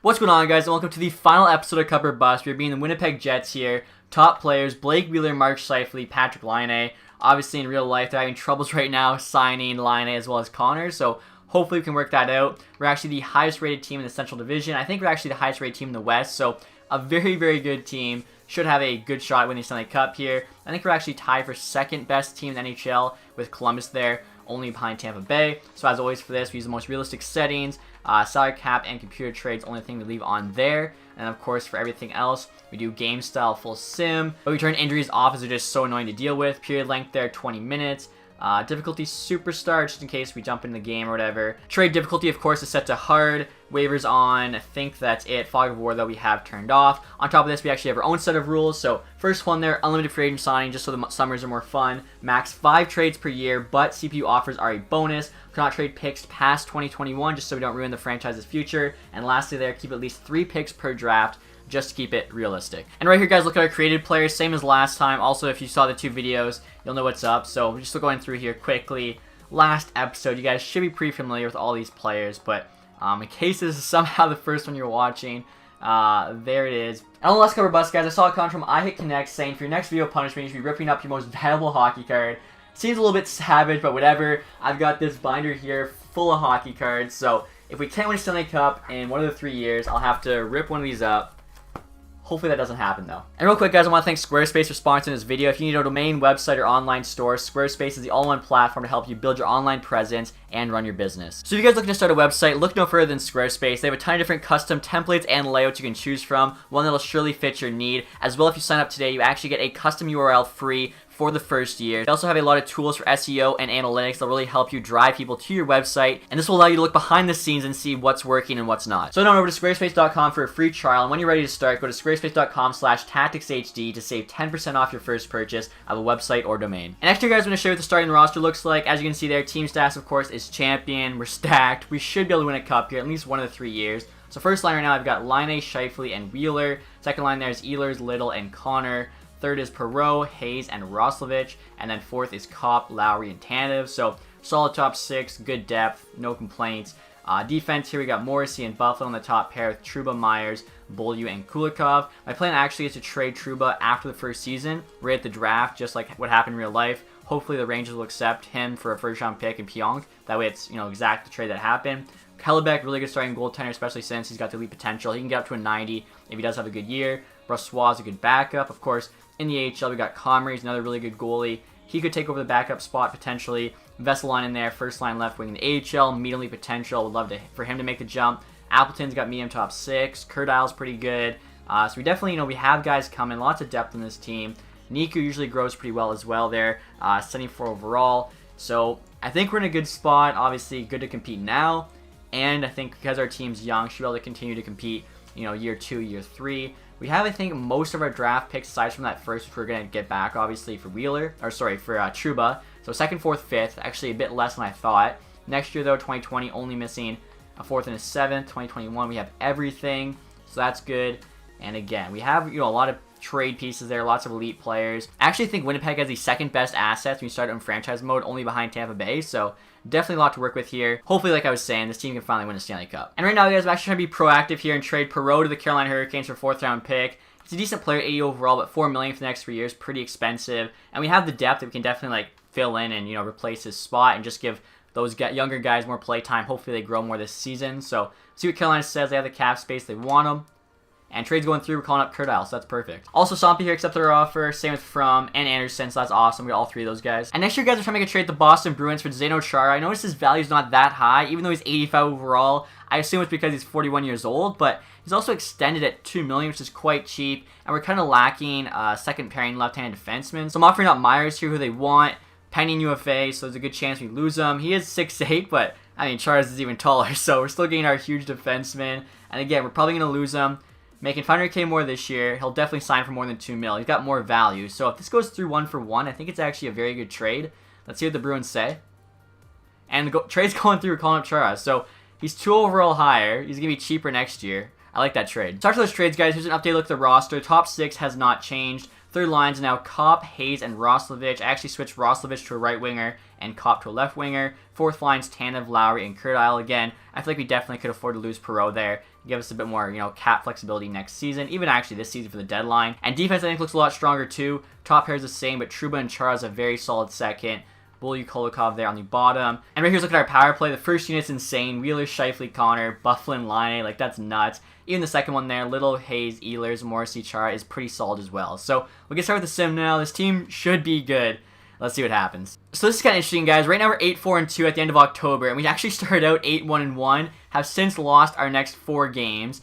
What's going on, guys, and welcome to the final episode of Cup or Bust. We're being the Winnipeg Jets here. Top players, Blake Wheeler, Mark Scheifele, Patrick Laine. Obviously, in real life, they're having troubles right now signing Laine as well as Connor, so hopefully we can work that out. We're actually the highest rated team in the Central Division. I think we're actually the highest rated team in the West, so a very, very good team. Should have a good shot at winning the Stanley Cup here. I think we're actually tied for second best team in the NHL with Columbus there, only behind Tampa Bay. So as always for this, we use the most realistic settings, salary cap and computer trades, only thing we leave on there. And of course for everything else, we do game style full sim. But we turn injuries off as they're just so annoying to deal with. Period length there, 20 minutes. Difficulty superstar, just in case we jump in the game or whatever. Trade difficulty, of course, is set to hard. Waivers on, I think that's it. Fog of War, though, we have turned off. On top of this, we actually have our own set of rules. So first one there, unlimited free agent signing, just so the summers are more fun. Max 5 trades per year, but CPU offers are a bonus. Cannot trade picks past 2021, just so we don't ruin the franchise's future. And lastly there, keep at least 3 picks per draft, just to keep it realistic. And right here, guys, look at our created players, same as last time. Also, if you saw the 2 videos, you'll know what's up. So we're just going through here quickly. Last episode, you guys should be pretty familiar with all these players, but in case this is somehow the first one you're watching, there it is. And on the last cover bust, guys, I saw a comment from iHitConnect saying, for your next video punishment, you should be ripping up your most valuable hockey card. Seems a little bit savage, but whatever. I've got this binder here full of hockey cards, so if we can't win a Stanley Cup in one of the 3 years, I'll have to rip one of these up. Hopefully that doesn't happen, though. And real quick, guys, I want to thank Squarespace for sponsoring this video. If you need a domain, website, or online store, Squarespace is the all-in-one platform to help you build your online presence and run your business. So if you guys looking to start a website, look no further than Squarespace. They have a ton of different custom templates and layouts you can choose from, one that'll surely fit your need. As well, if you sign up today, you actually get a custom URL free for the first year. They also have a lot of tools for SEO and analytics that really help you drive people to your website, and this will allow you to look behind the scenes and see what's working and what's not. So head on over to squarespace.com for a free trial, and when you're ready to start, go to squarespace.com/TacTixHD to save 10% off your first purchase of a website or domain. And next year, guys, I'm going to show you what the starting roster looks like. As you can see there, team stats, of course, is champion. We're stacked. We should be able to win a cup here at least one of the 3 years. So first line right now, I've got Laine, Scheifele, and Wheeler. Second line there is Ehlers, Little, and Connor. Third is Perreault, Hayes, and Roslovic. And then fourth is Kopp, Lowry, and Tanev. So solid top 6, good depth, no complaints. Defense here, we got Morrissey and Buffalo on the top pair with Trouba, Myers, Beaulieu, and Kulikov. My plan actually is to trade Trouba after the first season, right at the draft, just like what happened in real life. Hopefully the Rangers will accept him for a first-round pick in Pionk. That way it's, exact the trade that happened. Hellebuck, really good starting goaltender, especially since he's got the elite potential. He can get up to a 90 if he does have a good year. Brossois is a good backup. Of course, in the AHL, we got Comrie, he's another really good goalie. He could take over the backup spot potentially. Vesselon in there, first line left wing in the AHL, medium elite potential. Would love for him to make the jump. Appleton's got medium top 6. Curdile's pretty good. So we definitely, we have guys coming. Lots of depth in this team. Niku usually grows pretty well as well there. 74 overall. So I think we're in a good spot. Obviously, good to compete now. And I think because our team's young, should be able to continue to compete, year 2, year 3. We have, I think, most of our draft picks, aside from that first, which we're going to get back, obviously, for Trouba. So second, fourth, fifth, actually a bit less than I thought. Next year, though, 2020, only missing a 4th and a 7th. 2021, we have everything, so that's good. And again, we have, a lot of trade pieces there, lots of elite players. I actually think Winnipeg has the second best assets when you start in franchise mode, only behind Tampa Bay, so definitely a lot to work with here. Hopefully, like I was saying, this team can finally win a Stanley Cup. And right now, guys, I'm actually trying to be proactive here and trade Perreault to the Carolina Hurricanes for a 4th-round pick. He's a decent player, 80 overall, but $4 million for the next 3 years, pretty expensive. And we have the depth that we can definitely fill in and replace his spot and just give those younger guys more play time. Hopefully, they grow more this season. So see what Carolina says. They have the cap space. They want them. And trades going through, we're calling up Curdile, so that's perfect. Also, Sampi here accepted our offer. Same with From and Anderson, so that's awesome. We got all 3 of those guys. And next year, guys, we're trying to make a trade with the Boston Bruins for Zdeno Chara. I noticed his value is not that high, even though he's 85 overall. I assume it's because he's 41 years old, but he's also extended at $2 million, which is quite cheap. And we're kind of lacking second pairing left-handed defenseman. So I'm offering up Myers here, who they want. Pending UFA, so there's a good chance we lose him. He is 6'8", but Chara's is even taller, so we're still getting our huge defenseman. And again, we're probably going to lose him. Making $500K more this year. He'll definitely sign for more than $2 million. He's got more value. So if this goes through 1-for-1, I think it's actually a very good trade. Let's see what the Bruins say. And the trade's going through, calling up Chara. So he's 2 overall higher. He's going to be cheaper next year. I like that trade. So after those trades, guys, here's an update look at the roster. Top 6 has not changed. Third line's now Kopp, Hayes, and Roslovic. I actually switched Roslovic to a right winger and Kopp to a left winger. Fourth line's Tanev, Lowry, and Curtile. Again, I feel like we definitely could afford to lose Perreault there. Give us a bit more, cap flexibility next season, even actually this season for the deadline. And defense, I think, looks a lot stronger too. Top pair is the same, but Trouba and Chara is a very solid second. Bully Kolikov there on the bottom. And right here's look at our power play. The first unit's insane. Wheeler, Scheifele, Connor, Bufflin, Laine, like that's nuts. Even the second one there, Little, Hayes, Ehlers, Morrissey, Chara is pretty solid as well. So we'll get started with the sim now. This team should be good. Let's see what happens. So this is kind of interesting, guys. Right now we're 8-4-2 at the end of October, and we actually started out 8-1-1. Have since lost our next 4 games.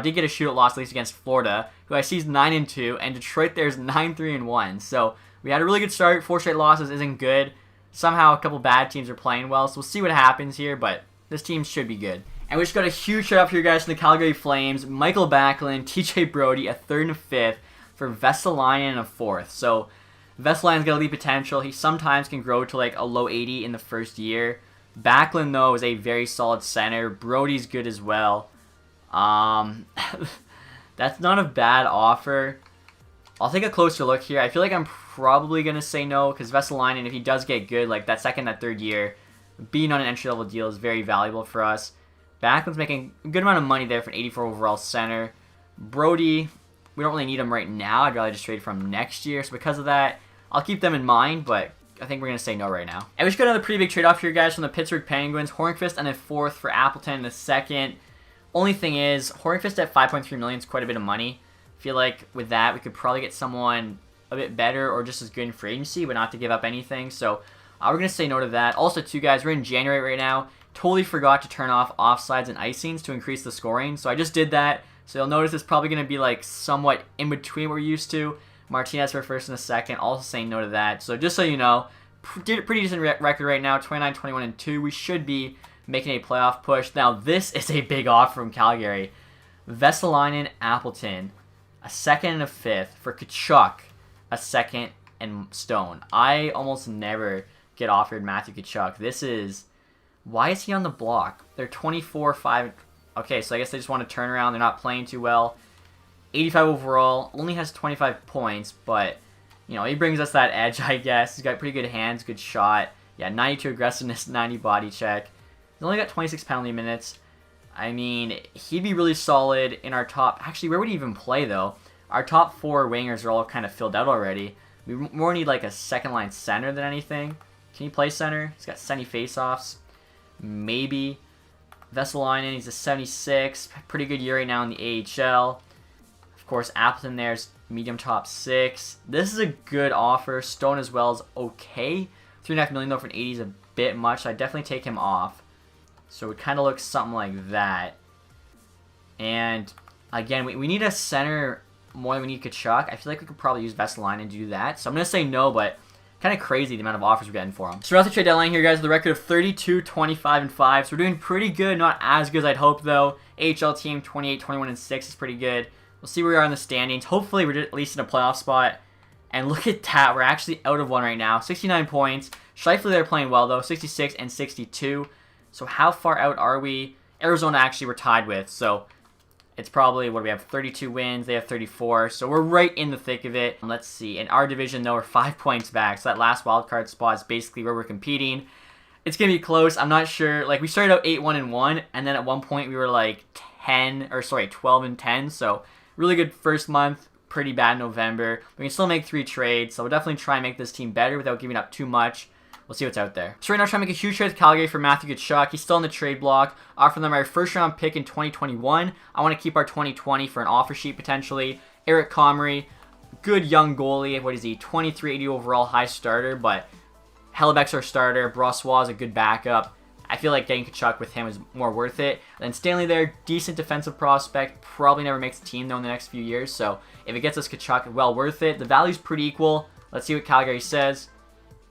Did get a shootout loss at least against Florida, who I see is 9-2, and Detroit there's 9-3-1. So we had a really good start. 4 straight losses isn't good. Somehow a couple bad teams are playing well, so we'll see what happens here, but this team should be good. And we just got a huge shout out here, guys, from the Calgary Flames. Michael Backlund, TJ Brody, a 3rd and a 5th, for Vesalainen and a 4th. So Vesalainen's got elite potential. He sometimes can grow to like a low 80 in the first year. Backlund, though, is a very solid center. Brody's good as well. That's not a bad offer. I'll take a closer look here. I feel like I'm probably going to say no, because Vesalainen, if he does get good, like that second, that third year, being on an entry-level deal is very valuable for us. Backlund's making a good amount of money there for an 84 overall center. Brody, we don't really need him right now. I'd rather just trade for him next year. So because of that, I'll keep them in mind, but I think we're going to say no right now. And we just got another pretty big trade-off here, guys, from the Pittsburgh Penguins. Hornqvist and a 4th for Appleton in the 2nd. Only thing is, Hornqvist at $5.3 million is quite a bit of money. I feel like with that, we could probably get someone a bit better or just as good in free agency, but not to give up anything. So we're going to say no to that. Also, too, guys, we're in January right now. Totally forgot to turn off offsides and icings to increase the scoring. So I just did that. So you'll notice it's probably going to be like somewhat in between what we're used to. Martinez for 1st and a 2nd. Also saying no to that. So just so you know, pretty decent record right now. 29, 21, and 2. We should be making a playoff push. Now, this is a big offer from Calgary. Vesalainen, Appleton, a 2nd and a 5th for Tkachuk, a 2nd, and Stone. I almost never get offered Matthew Tkachuk. This is... Why is he on the block? They're 24-5. Okay, so I guess they just want to turn around. They're not playing too well. 85 overall. Only has 25 points, but, he brings us that edge, I guess. He's got pretty good hands, good shot. Yeah, 92 aggressiveness, 90 body check. He's only got 26 penalty minutes. I mean, he'd be really solid in our top... Actually, where would he even play, though? Our top 4 wingers are all kind of filled out already. We more need, like, a second-line center than anything. Can he play center? He's got 70 face-offs. Maybe. Vesalainen, he's a 76. Pretty good year right now in the AHL. Of course, Appleton there's medium top 6. This is a good offer. Stone as well is okay. $3.5 million though for an 80 is a bit much, so I'd definitely take him off. So it kind of looks something like that. And again, we need a center more than we need Tkachuk. I feel like we could probably use Vesalainen to do that. So I'm going to say no, but kind of crazy the amount of offers we're getting for him. So we're at the trade deadline here, guys, with a record of 32, 25, and 5. So we're doing pretty good. Not as good as I'd hope, though. AHL team 28, 21, and 6 is pretty good. We'll see where we are in the standings. Hopefully we're at least in a playoff spot. And look at that. We're actually out of one right now. 69 points. Scheifele, they're playing well, though. 66 and 62. So how far out are we? Arizona actually we're tied with. So it's probably, what do we have, 32 wins. They have 34. So we're right in the thick of it. Let's see. In our division, though, we're 5 points back. So that last wildcard spot is basically where we're competing. It's going to be close. I'm not sure. Like, we started out 8-1-1. And then at one point, we were like 12 and 10. So really good first month. Pretty bad November. We can still make 3 trades. So we'll definitely try and make this team better without giving up too much. We'll see what's out there. So right now, I'm trying to make a huge trade with Calgary for Matthew Tkachuk. He's still in the trade block. Offering them our first-round pick in 2021. I want to keep our 2020 for an offer sheet, potentially. Eric Comrie, good young goalie. What is he? 2380 overall, high starter, but Hellebuck's our starter. Brossois is a good backup. I feel like getting Tkachuk with him is more worth it. Then Stanley there, decent defensive prospect. Probably never makes the team, though, in the next few years. So if it gets us Tkachuk, well worth it. The value's pretty equal. Let's see what Calgary says.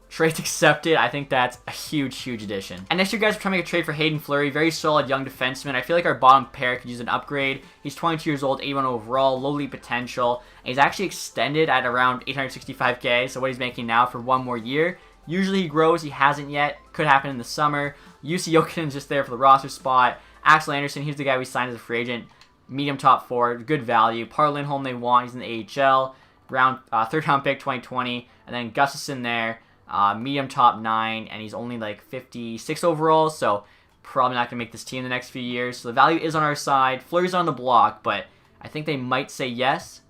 Trades accepted. I think that's a huge, huge addition. And next year, guys, we're trying to make a trade for Hayden Fleury. Very solid young defenseman. I feel like our bottom pair could use an upgrade. He's 22 years old, 81 overall, low league potential. And he's actually extended at around $865K. So what he's making now for 1 more year. Usually he grows. He hasn't yet. Could happen in the summer. Jussi Jokinen's just there for the roster spot. Axel Anderson, he's the guy we signed as a free agent. Medium top 4, good value. Par Lindholm they want. He's in the AHL. third round pick 2020, and then Gustafsson there, medium top 9, and he's only like 56 overall, so probably not going to make this team the next few years. So the value is on our side. Fleury's on the block, but I think they might say yes.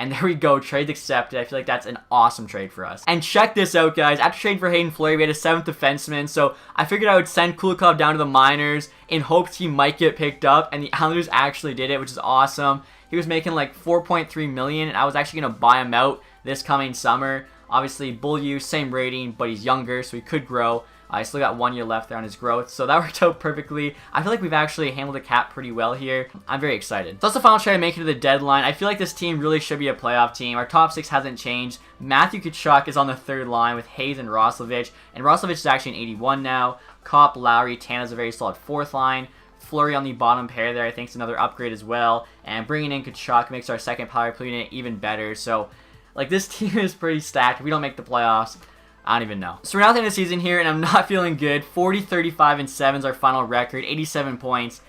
And there we go, trade accepted. I feel like that's an awesome trade for us. And check this out, guys. After trading for Hayden Fleury, we had a 7th defenseman, so I figured I would send Kulikov down to the minors in hopes he might get picked up, and the Islanders actually did it, which is awesome. He was making like $4.3 million, and I was actually going to buy him out this coming summer. Obviously, bull use, same rating, but he's younger, so he could grow. I still got 1 year left there on his growth, so that worked out perfectly. I feel like we've actually handled the cap pretty well here. I'm very excited. So that's the final trade I make it to the deadline. I feel like this team really should be a playoff team. Our top 6 hasn't changed. Matthew Tkachuk is on the 3rd line with Hayes and Roslovic is actually an 81 now. Kopp, Lowry, Tana's a very solid 4th line. Fleury on the bottom pair there, I think, is another upgrade as well. And bringing in Tkachuk makes our second power play unit even better. So, like, this team is pretty stacked. If we don't make the playoffs, I don't even know. So we're now at the end of the season here, and I'm not feeling good. 40, 35, and 7 is our final record. 87 points.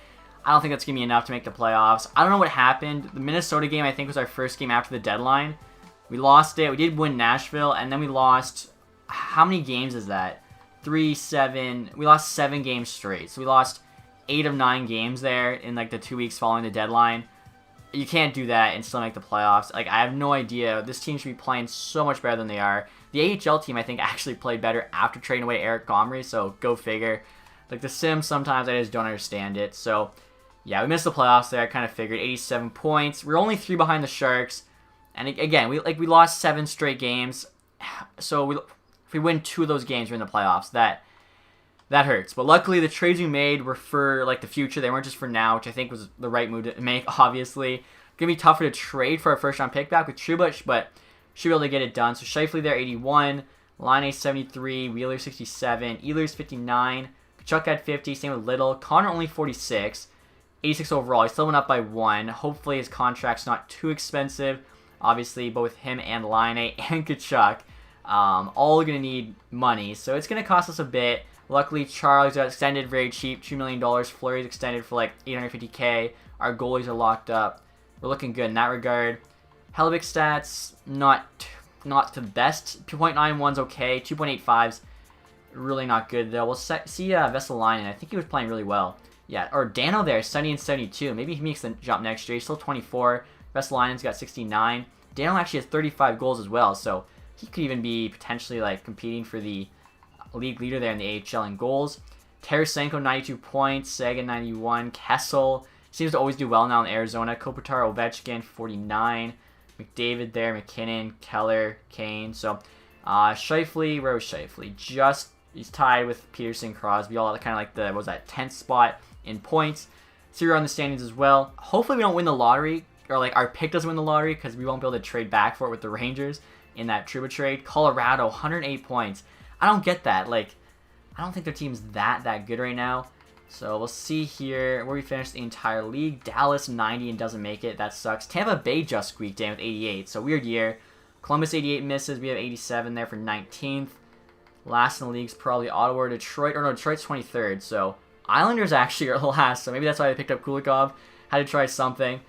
I don't think that's going to be enough to make the playoffs. I don't know what happened. The Minnesota game, I think, was our first game after the deadline. We lost it. We did win Nashville, and then we lost... How many games is that? 3, 7... We lost 7 games straight. So we lost 8 of 9 games there in, like, the 2 weeks following the deadline. You can't do that and still make the playoffs. Like, I have no idea. This team should be playing so much better than they are. The AHL team, I think, actually played better after trading away Eric Comrie, so go figure. Like, the Sims, sometimes I just don't understand it. So, yeah, we missed the playoffs there. I kind of figured 87 points. We're only 3 behind the Sharks. And, again, we lost 7 straight games. So, if we win 2 of those games, we're in the playoffs. That hurts. But luckily, the trades we made were for, like, the future. They weren't just for now, which I think was the right move to make, obviously. Going to be tougher to trade for our first-round pick back with Trouba, but should be able to get it done. So Scheifele there, 81. Laine, 73. Wheeler, 67. Ehlers, 59. Kachuk had 50. Same with Little. Connor, only 46. 86 overall. He still went up by 1. Hopefully his contract's not too expensive. Obviously, both him and Laine and Kachuk all going to need money. So it's going to cost us a bit. Luckily, Charles got extended very cheap, $2 million. Fleury's extended for like $850K. Our goalies are locked up. We're looking good in that regard. Hellebuck stats, not the best. 2.91's okay. 2.85's really not good, though. We'll see Vesalainen. I think he was playing really well. Yeah, or Dano there, 70 and 72. Maybe he makes the jump next year. He's still 24. Vesalainen's got 69. Dano actually has 35 goals as well, so he could even be potentially like competing for the league leader there in the AHL in goals. Tarasenko, 92 points. Sagan, 91. Kessel seems to always do well now in Arizona. Kopitar, Ovechkin, 49. McDavid there, McKinnon, Keller, Kane. So, Scheifele, where was Scheifele? He's tied with Peterson, Crosby, all kind of like the, what was that, 10th spot in points. So you're on the standings as well. Hopefully we don't win the lottery, or like our pick doesn't win the lottery, because we won't be able to trade back for it with the Rangers in that Trouba trade. Colorado, 108 points. I don't get that. Like, I don't think their team's that good right now. So we'll see here where we finish the entire league. Dallas 90 and doesn't make it. That sucks. Tampa Bay just squeaked in with 88. So weird year. Columbus 88 misses. We have 87 there for 19th. Last in the league's probably Ottawa or Detroit. Or no, Detroit's 23rd. So Islanders actually are last. So maybe that's why I picked up Kulikov. Had to try something.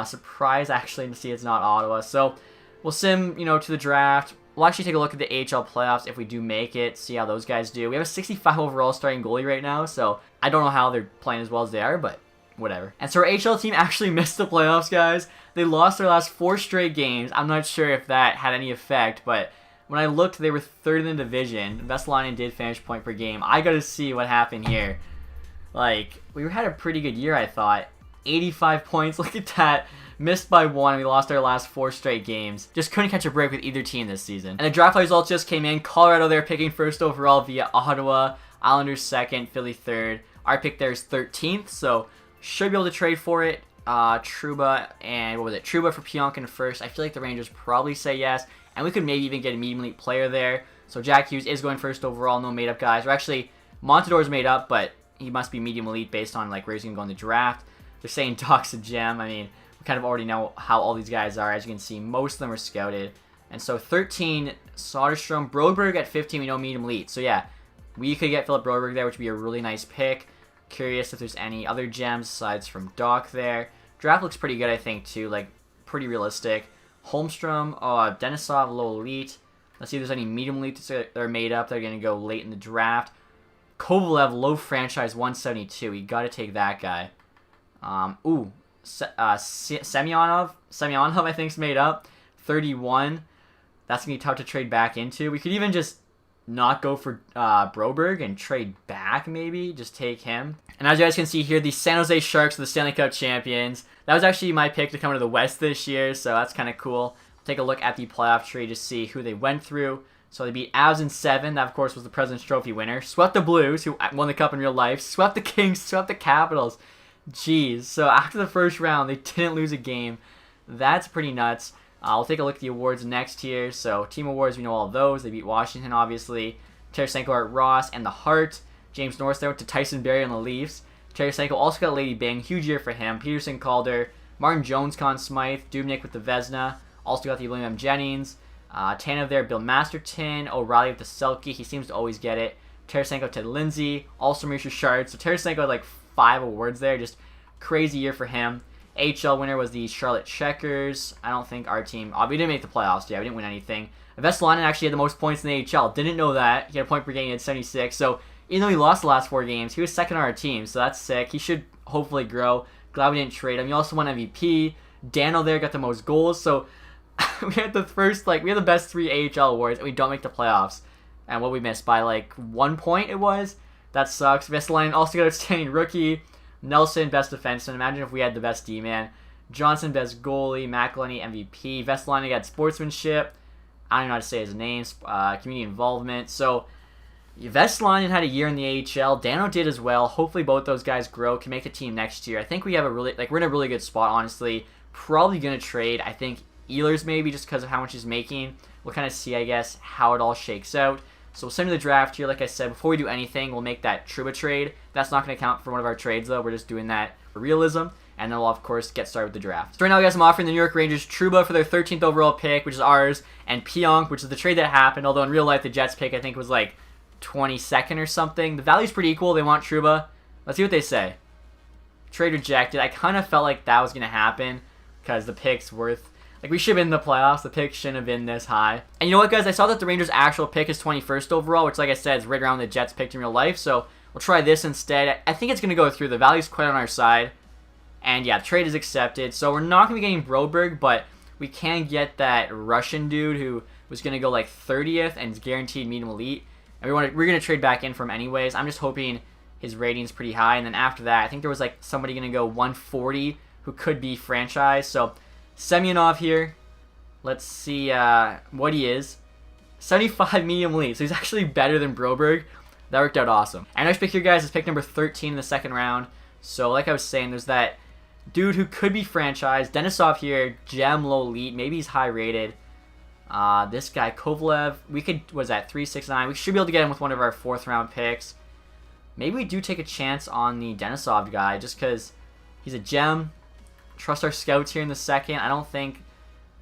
Surprised actually to see it's not Ottawa. So we'll sim, to the draft. We'll actually take a look at the AHL playoffs if we do make it, see how those guys do. We have a 65 overall starting goalie right now, so I don't know how they're playing as well as they are, but whatever. And so our AHL team actually missed the playoffs, guys. They lost their last 4 straight games. I'm not sure if that had any effect, but when I looked, they were 3rd in the division. Vesalainen did finish point per game. I got to see what happened here. Like, we had a pretty good year, I thought. 85 points, look at that. Missed by 1, we lost our last 4 straight games. Just couldn't catch a break with either team this season. And the draft results just came in. Colorado, they're picking 1st overall via Ottawa. Islanders 2nd, Philly 3rd. Our pick there is 13th, so should be able to trade for it. Trouba and, Trouba for Pionkin 1st. I feel like the Rangers probably say yes. And we could maybe even get a medium elite player there. So Jack Hughes is going 1st overall. No made up guys. Or actually, Montador's made up, but he must be medium elite based on like where he's going to go in the draft. They're saying Doc's a gem. I mean, kind of already know how all these guys are. As you can see, most of them are scouted. And so 13, Soderstrom. Broberg at 15, we know medium elite. So yeah, we could get Philip Broberg there, which would be a really nice pick. Curious if there's any other gems aside from Doc there. Draft looks pretty good, I think, too. Like, pretty realistic. Holmstrom, Denisov, low elite. Let's see if there's any medium elites that are made up that are going to go late in the draft. Kovalev, low franchise, 172. You got to take that guy. Semyonov, I think, is made up. 31. That's going to be tough to trade back into. We could even just not go for Broberg and trade back, maybe. Just take him. And as you guys can see here, the San Jose Sharks are the Stanley Cup champions. That was actually my pick to come to the West this year, so that's kind of cool. Take a look at the playoff tree to see who they went through. So they beat Avs in 7. That, of course, was the President's Trophy winner. Swept the Blues, who won the Cup in real life. Swept the Kings. Swept the Capitals. Jeez. So after the first round, they didn't lose a game. That's pretty nuts. We'll take a look at the awards next here. So team awards, we know all of those. They beat Washington, obviously. Tarasenko, Art Ross, and the Hart. James Norris there went to Tyson Barrie on the Leafs. Tarasenko also got Lady Byng. Huge year for him. Peterson, Calder. Martin Jones, Conn Smythe. Dubnyk with the Vezina. Also got the William Jennings. Tanev there, Bill Masterton. O'Reilly with the Selke. He seems to always get it. Tarasenko, Ted Lindsay. Also Maurice Richard. So Tarasenko had like 5 awards there. Just crazy year for him. AHL winner was the Charlotte Checkers. I don't think our team... we didn't make the playoffs. Yeah, we didn't win anything. Vesalainen actually had the most points in the AHL. Didn't know that. He had a point per game. He had 76. So even though he lost the last 4 games, he was second on our team. So that's sick. He should hopefully grow. Glad we didn't trade him. He also won MVP. Dano there got the most goals. So we had the best 3 AHL awards, and we don't make the playoffs. And what we missed by like 1 point it was. That sucks. Vesalainen also got outstanding rookie. Nelson, best defenseman. Imagine if we had the best D-man. Johnson, best goalie. McElhenney, MVP. Vesalainen got sportsmanship. I don't even know how to say his name. Community involvement. So Vesalainen had a year in the AHL. Dano did as well. Hopefully both those guys grow, can make the team next year. I think we have we're in a really good spot, honestly. Probably going to trade. I think Ehlers maybe just because of how much he's making. We'll kind of see, I guess, how it all shakes out. So we'll send to the draft here. Like I said, before we do anything, we'll make that Trouba trade. That's not going to count for one of our trades, though. We're just doing that for realism. And then we'll, of course, get started with the draft. So right now, guys, I'm offering the New York Rangers Trouba for their 13th overall pick, which is ours, and Pionk, which is the trade that happened. Although in real life, the Jets pick, I think, was like 22nd or something. The value's pretty equal. They want Trouba. Let's see what they say. Trade rejected. I kind of felt like that was going to happen because the pick's worth... we should have been in the playoffs. The pick shouldn't have been this high. And you know what, guys? I saw that the Rangers' actual pick is 21st overall, which, like I said, is right around the Jets picked in real life. So we'll try this instead. I think it's going to go through. The value's quite on our side. And yeah, trade is accepted. So we're not going to be getting Broberg, but we can get that Russian dude who was going to go like 30th and is guaranteed medium elite. And we're going to trade back in from anyways. I'm just hoping his rating's pretty high. And then after that, I think there was like somebody going to go 140 who could be franchise. So Semyonov here. Let's see what he is. 75 medium elite. So he's actually better than Broberg. That worked out awesome. Our next pick here, guys, is pick number 13 in the second round. So like I was saying, there's that dude who could be franchised. Denisov here, gem, low elite. Maybe he's high rated. This guy, Kovalev, we could, was that 369? We should be able to get him with one of our 4th round picks. Maybe we do take a chance on the Denisov guy just because he's a gem. Trust our scouts here in the second. I don't think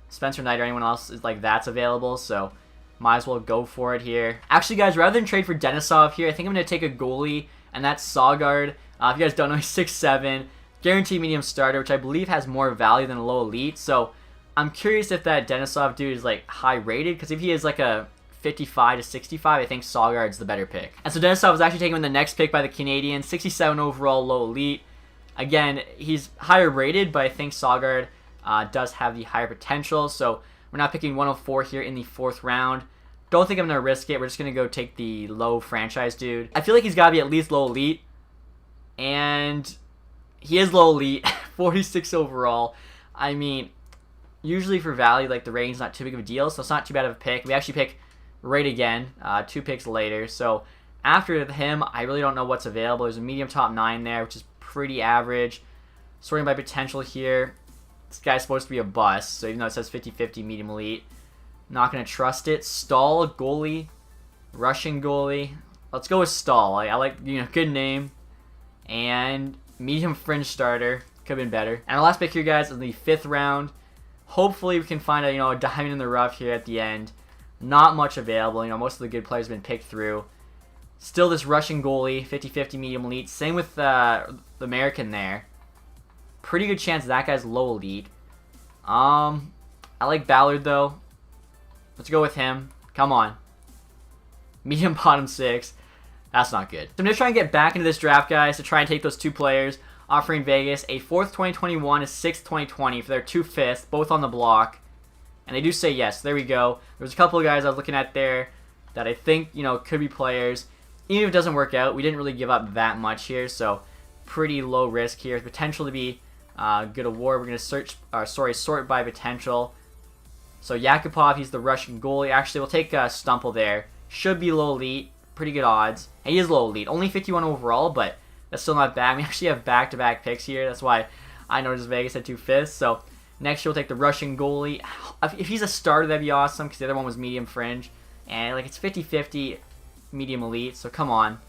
Spencer Knight or anyone else is like that's available, so might as well go for it here. Actually, guys, rather than trade for Denisov here, I think I'm going to take a goalie, and that's Sawgard. If you guys don't know, he's 6'7", guaranteed medium starter, which I believe has more value than a low elite. So I'm curious if that Denisov dude is like high rated, because if he is like a 55 to 65, I think Sawgard's the better pick. And so Denisov was actually taken in the next pick by the Canadiens, 67 overall, low elite. Again, he's higher rated, but I think Sawgard does have the higher potential. So we're not picking 104 here in the 4th round. Don't think I'm going to risk it. We're just going to go take the low franchise dude. I feel like he's got to be at least low elite. And he is low elite, 46 overall. I mean, usually for value, like the rating's not too big of a deal, so it's not too bad of a pick. We actually pick right again, 2 picks later. So after him, I really don't know what's available. There's a medium top 9 there, which is pretty average. Sorting by potential here. This guy's supposed to be a bust, so even though it says 50-50 medium elite, not going to trust it. Stahl, goalie, Russian goalie. Let's go with Stahl. I like, good name. And medium fringe starter. Could have been better. And our last pick here, guys, is the 5th round. Hopefully we can find a diamond in the rough here at the end. Not much available. Most of the good players have been picked through. Still this Russian goalie, 50-50 medium elite. Same with the American there. Pretty good chance that guy's low elite. I like Ballard, though. Let's go with him. Come on. Medium bottom 6. That's not good. So I'm going to try and get back into this draft, guys, to try and take those 2 players, offering Vegas a 4th 2021, a 6th 2020 for their 2 5th, both on the block. And they do say yes. There we go. There's a couple of guys I was looking at there that I think, could be players. Even if it doesn't work out, we didn't really give up that much here, so pretty low risk here. Potential to be a good award. We're going to sort by potential. So Yakupov, he's the Russian goalie. Actually, we'll take Stumple there. Should be low elite. Pretty good odds. And he is low elite. Only 51 overall, but that's still not bad. We actually have back-to-back picks here. That's why I noticed Vegas at 2 5ths. So next year we'll take the Russian goalie. If he's a starter, that'd be awesome, because the other one was medium fringe. And it's 50-50 medium elite, so come on.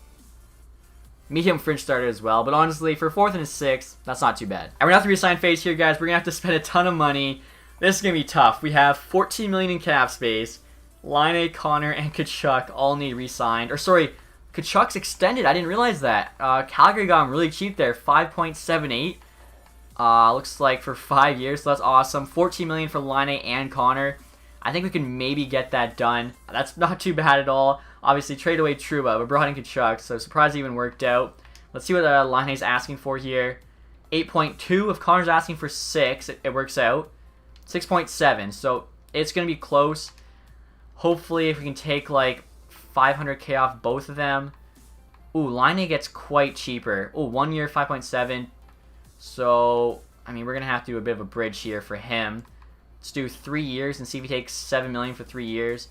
Medium fringe starter as well, but honestly, for 4th and a 6th, that's not too bad. And we're going to have to resign phase here, guys. We're going to have to spend a ton of money. This is going to be tough. We have $14 million in cap space. Laine, Connor, and Tkachuk all need re-signed. Or sorry, Tkachuk's extended. I didn't realize that. Calgary got him really cheap there, 5.78. Looks like for 5 years, so that's awesome. $14 million for Laine and Connor. I think we can maybe get that done. That's not too bad at all. Obviously, trade away Trouba, but brought in Tkachuk, so surprised it even worked out. Let's see what Laine's asking for here. 8.2. If Connor's asking for 6, it works out. 6.7, so it's going to be close. Hopefully, if we can take like 500K off both of them. Ooh, Laine gets quite cheaper. Ooh, 1 year, 5.7. So, I mean, we're going to have to do a bit of a bridge here for him. Let's do 3 years and see if he takes $7 million for 3 years.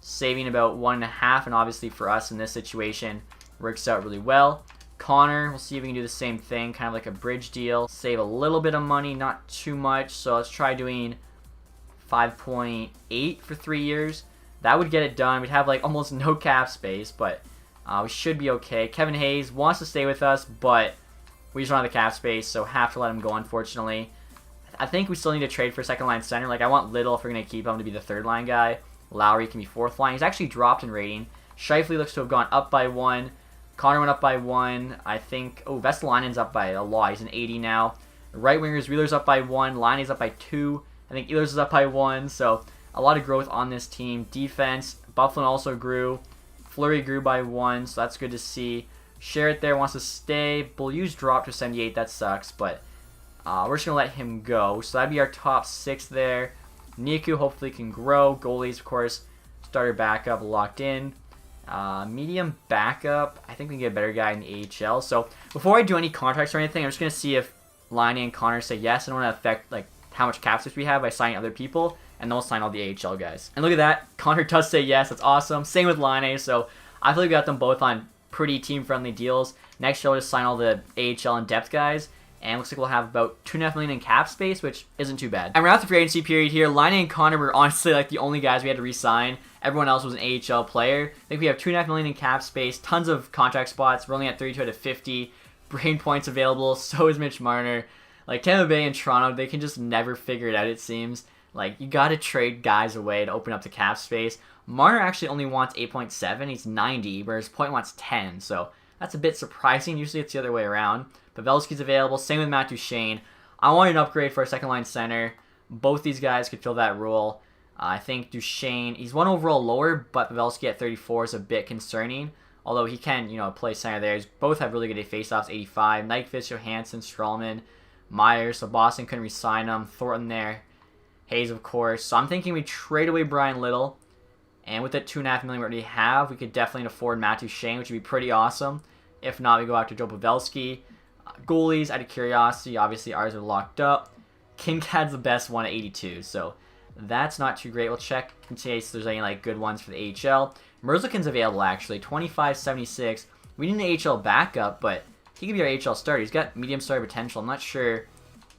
Saving about 1.5, and obviously for us in this situation, works out really well. Connor, we'll see if we can do the same thing, kind of like a bridge deal. Save a little bit of money, not too much. So let's try doing 5.8 for 3 years. That would get it done. We'd have like almost no cap space, but we should be okay. Kevin Hayes wants to stay with us, but we just don't have the cap space, so have to let him go, unfortunately. I think we still need to trade for second line center. Like, I want Little, if we're going to keep him, to be the third line guy. Lowry can be fourth line. He's actually dropped in rating. Scheifele looks to have gone up by 1. Connor went up by 1. I think, Vesalainen's up by a lot. He's an 80 now. Right wingers, Wheeler's up by 1. Laine's up by 2. I think Ehlers is up by 1. So, a lot of growth on this team. Defense, Bufflin also grew. Fleury grew by 1, so that's good to see. Sherritt there wants to stay. Beaulieu's dropped to 78. That sucks, but we're just going to let him go. So that'd be our top 6 there. Niku hopefully can grow. Goalies, of course, starter backup locked in. Medium backup, I think we can get a better guy in the AHL. So before I do any contracts or anything, I'm just going to see if Laine and Connor say yes. I don't want to affect like how much cap space we have by signing other people, and then we'll sign all the AHL guys. And look at that. Connor does say yes. That's awesome. Same with Laine. So I feel like we got them both on pretty team-friendly deals. Next year, we'll just sign all the AHL and depth guys. And looks like we'll have about $2.5 million in cap space, which isn't too bad. And we're out the free agency period here. Laine and Connor were honestly like the only guys we had to re-sign. Everyone else was an AHL player. I think we have $2.5 million in cap space, tons of contract spots. We're only at 32 out of 50. Brain points available. So is Mitch Marner. Like Tampa Bay and Toronto, they can just never figure it out, it seems. Like, you got to trade guys away to open up the cap space. Marner actually only wants 8.7. He's 90, whereas Point wants 10. So that's a bit surprising. Usually it's the other way around. Pavelski's available. Same with Matt Duchene. I want an upgrade for a second-line center. Both these guys could fill that role. I think Duchene, he's 1 overall lower, but Pavelski at 34 is a bit concerning. Although he can, play center there. Both have really good face-offs, 85. Nyquist, Johansson, Strawman, Myers. So Boston couldn't re-sign him. Thornton there. Hayes, of course. So I'm thinking we trade away Brian Little. And with that $2.5 million we already have, we could definitely afford Matt Duchene, which would be pretty awesome. If not, we go after Joe Pavelski. Goalies, out of curiosity, obviously ours are locked up. Kincad's the best one at 82, so that's not too great. We'll check in case there's any good ones for the AHL. Merzlikins available, actually, 25.76. We need an AHL backup, but he could be our AHL starter. He's got medium starter potential. I'm not sure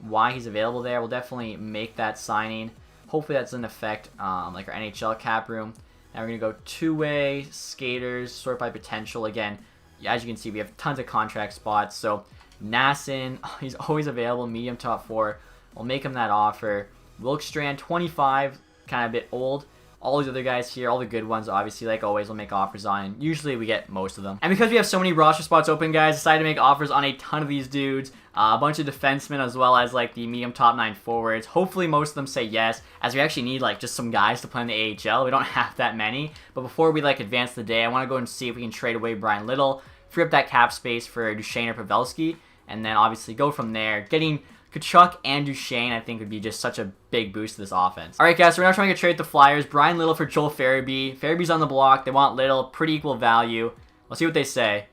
why he's available there. We'll definitely make that signing. Hopefully that doesn't affect our NHL cap room. Now we're going to go two-way, skaters, sort by potential. Again, as you can see, we have tons of contract spots, so Nasson, he's always available, medium top 4. We'll make him that offer. Wilkstrand, 25, kind of a bit old. All these other guys here, all the good ones, obviously, like always, we'll make offers on. And usually we get most of them. And because we have so many roster spots open, guys, decided to make offers on a ton of these dudes. A bunch of defensemen as well as like the medium top 9 forwards. Hopefully most of them say yes, as we actually need like just some guys to play in the AHL. We don't have that many. But before we like advance the day, I want to go and see if we can trade away Brian Little, free up that cap space for Duchesne or Pavelski, and then obviously go from there. Getting Tkachuk and Duchesne, I think, would be just such a big boost to this offense. All right, guys, so we're now trying to trade the Flyers. Brian Little for Joel Farabee. Farabee's on the block. They want Little. Pretty equal value. Let's see what they say.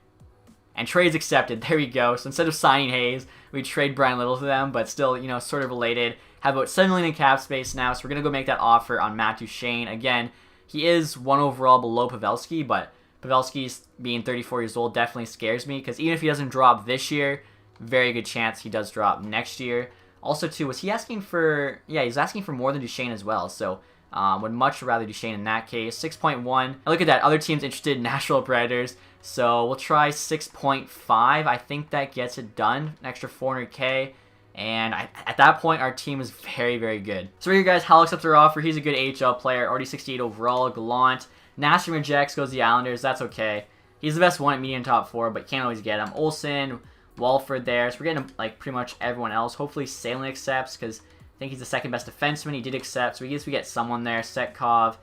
And trades accepted. There we go. So instead of signing Hayes, we trade Brian Little to them, but still, you know, sort of related. Have about $7 million in cap space now, so we're going to go make that offer on Matt Duchesne. Again, he is 1 overall below Pavelski, but Pavelski's being 34 years old definitely scares me, because even if he doesn't drop this year, very good chance he does drop next year. Also, too, was he asking for... Yeah, he's asking for more than Duchesne as well. So, would much rather Duchesne in that case. 6.1. And look at that. Other teams interested in Nashville Predators. So, we'll try 6.5. I think that gets it done. An extra $400K. And at that point, our team is very, very good. So, here, guys, Hal accepts our offer. He's a good AHL player. Already 68 overall. Gallant. Nashville rejects. Goes to the Islanders. That's okay. He's the best one at medium top 4, but can't always get him. Olsen... Walford there. So we're getting like pretty much everyone else. Hopefully Salem accepts, because I think he's the second best defenseman. He did accept, so I guess we get someone there. Setkov.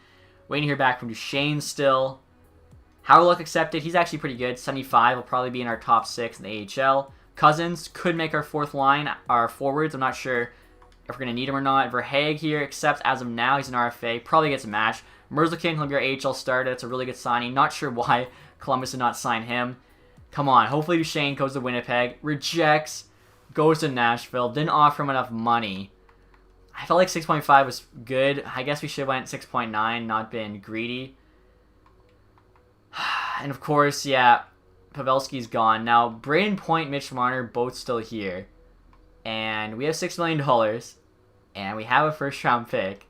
Waiting to hear back from Duchesne still. Howard accepted. He's actually pretty good. 75 will probably be in our top 6 in the AHL. Cousins could make our 4th line, our forwards. I'm not sure if we're going to need him or not. Verhaeg here accepts as of now. He's an RFA. Probably gets a match. Merzlikins, he'll be our AHL starter. That's a really good signing. Not sure why Columbus did not sign him. Come on, hopefully Duchesne goes to Winnipeg, rejects, goes to Nashville, didn't offer him enough money. I felt like 6.5 was good. I guess we should have went 6.9, not been greedy. And of course, yeah, Pavelski's gone. Now, Braden Point, Mitch Marner, both still here. And we have $6 million, and we have a first-round pick.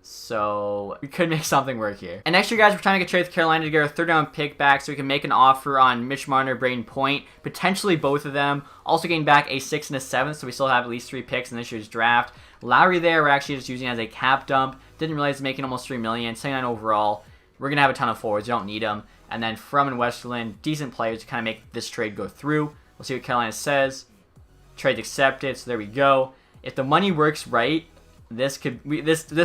So we could make something work here. And next year, guys, we're trying to get traded with Carolina to get our 3rd-round pick back so we can make an offer on Mitch Marner, Braden Point, potentially both of them. Also getting back a 6th and a 7th, so we still have at least 3 picks in this year's draft. Lowry there, we're actually just using as a cap dump. Didn't realize he's making almost $3 million, 79 overall. We're going to have a ton of forwards. You don't need them. And then From and Westerland, decent players to kind of make this trade go through. We'll see what Carolina says. Trade accepted, so there we go. If the money works right, this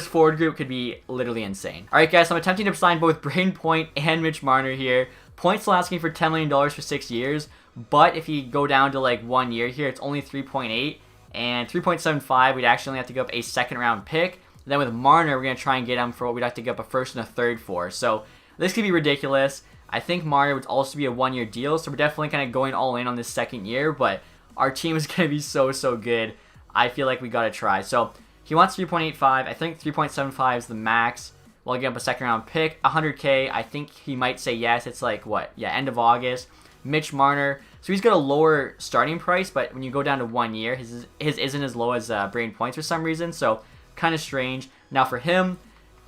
forward group could be literally insane. All right, guys, so I'm attempting to sign both Braden Point and Mitch Marner here. Point's still asking for $10 million for 6 years, but if you go down to like 1 year here, it's only 3.8 and 3.75. We'd actually only have to give up a 2nd-round pick. Then with Marner, we're gonna try and get him for what we'd have to give up a 1st and a 3rd for. So this could be ridiculous. I think Marner would also be a 1-year deal, so we're definitely kind of going all in on this 2nd year. But our team is gonna be so good. I feel like we gotta try. So he wants 3.85. I think 3.75 is the max. We'll give up a 2nd-round pick. 100K. I think he might say yes. It's like, what? Yeah, end of August. Mitch Marner. So he's got a lower starting price, but when you go down to 1 year, his isn't as low as Braden Point's for some reason. So kind of strange. Now for him,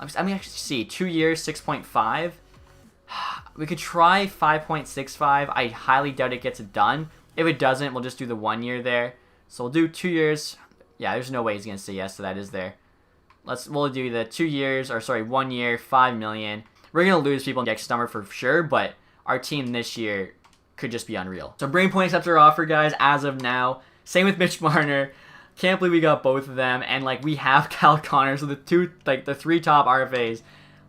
I'm going to see. 2 years, 6.5. We could try 5.65. I highly doubt it gets it done. If it doesn't, we'll just do the 1 year there. So we'll do 2 years. Yeah, there's no way he's going to say yes to that, is there? We'll do the 2 years, or sorry, 1 year, $5 million. We're going to lose people in the next summer for sure, but our team this year could just be unreal. So Braden Point accepts our offer, guys, as of now. Same with Mitch Marner. Can't believe we got both of them, and like we have Cal Connor, so the 3 top RFAs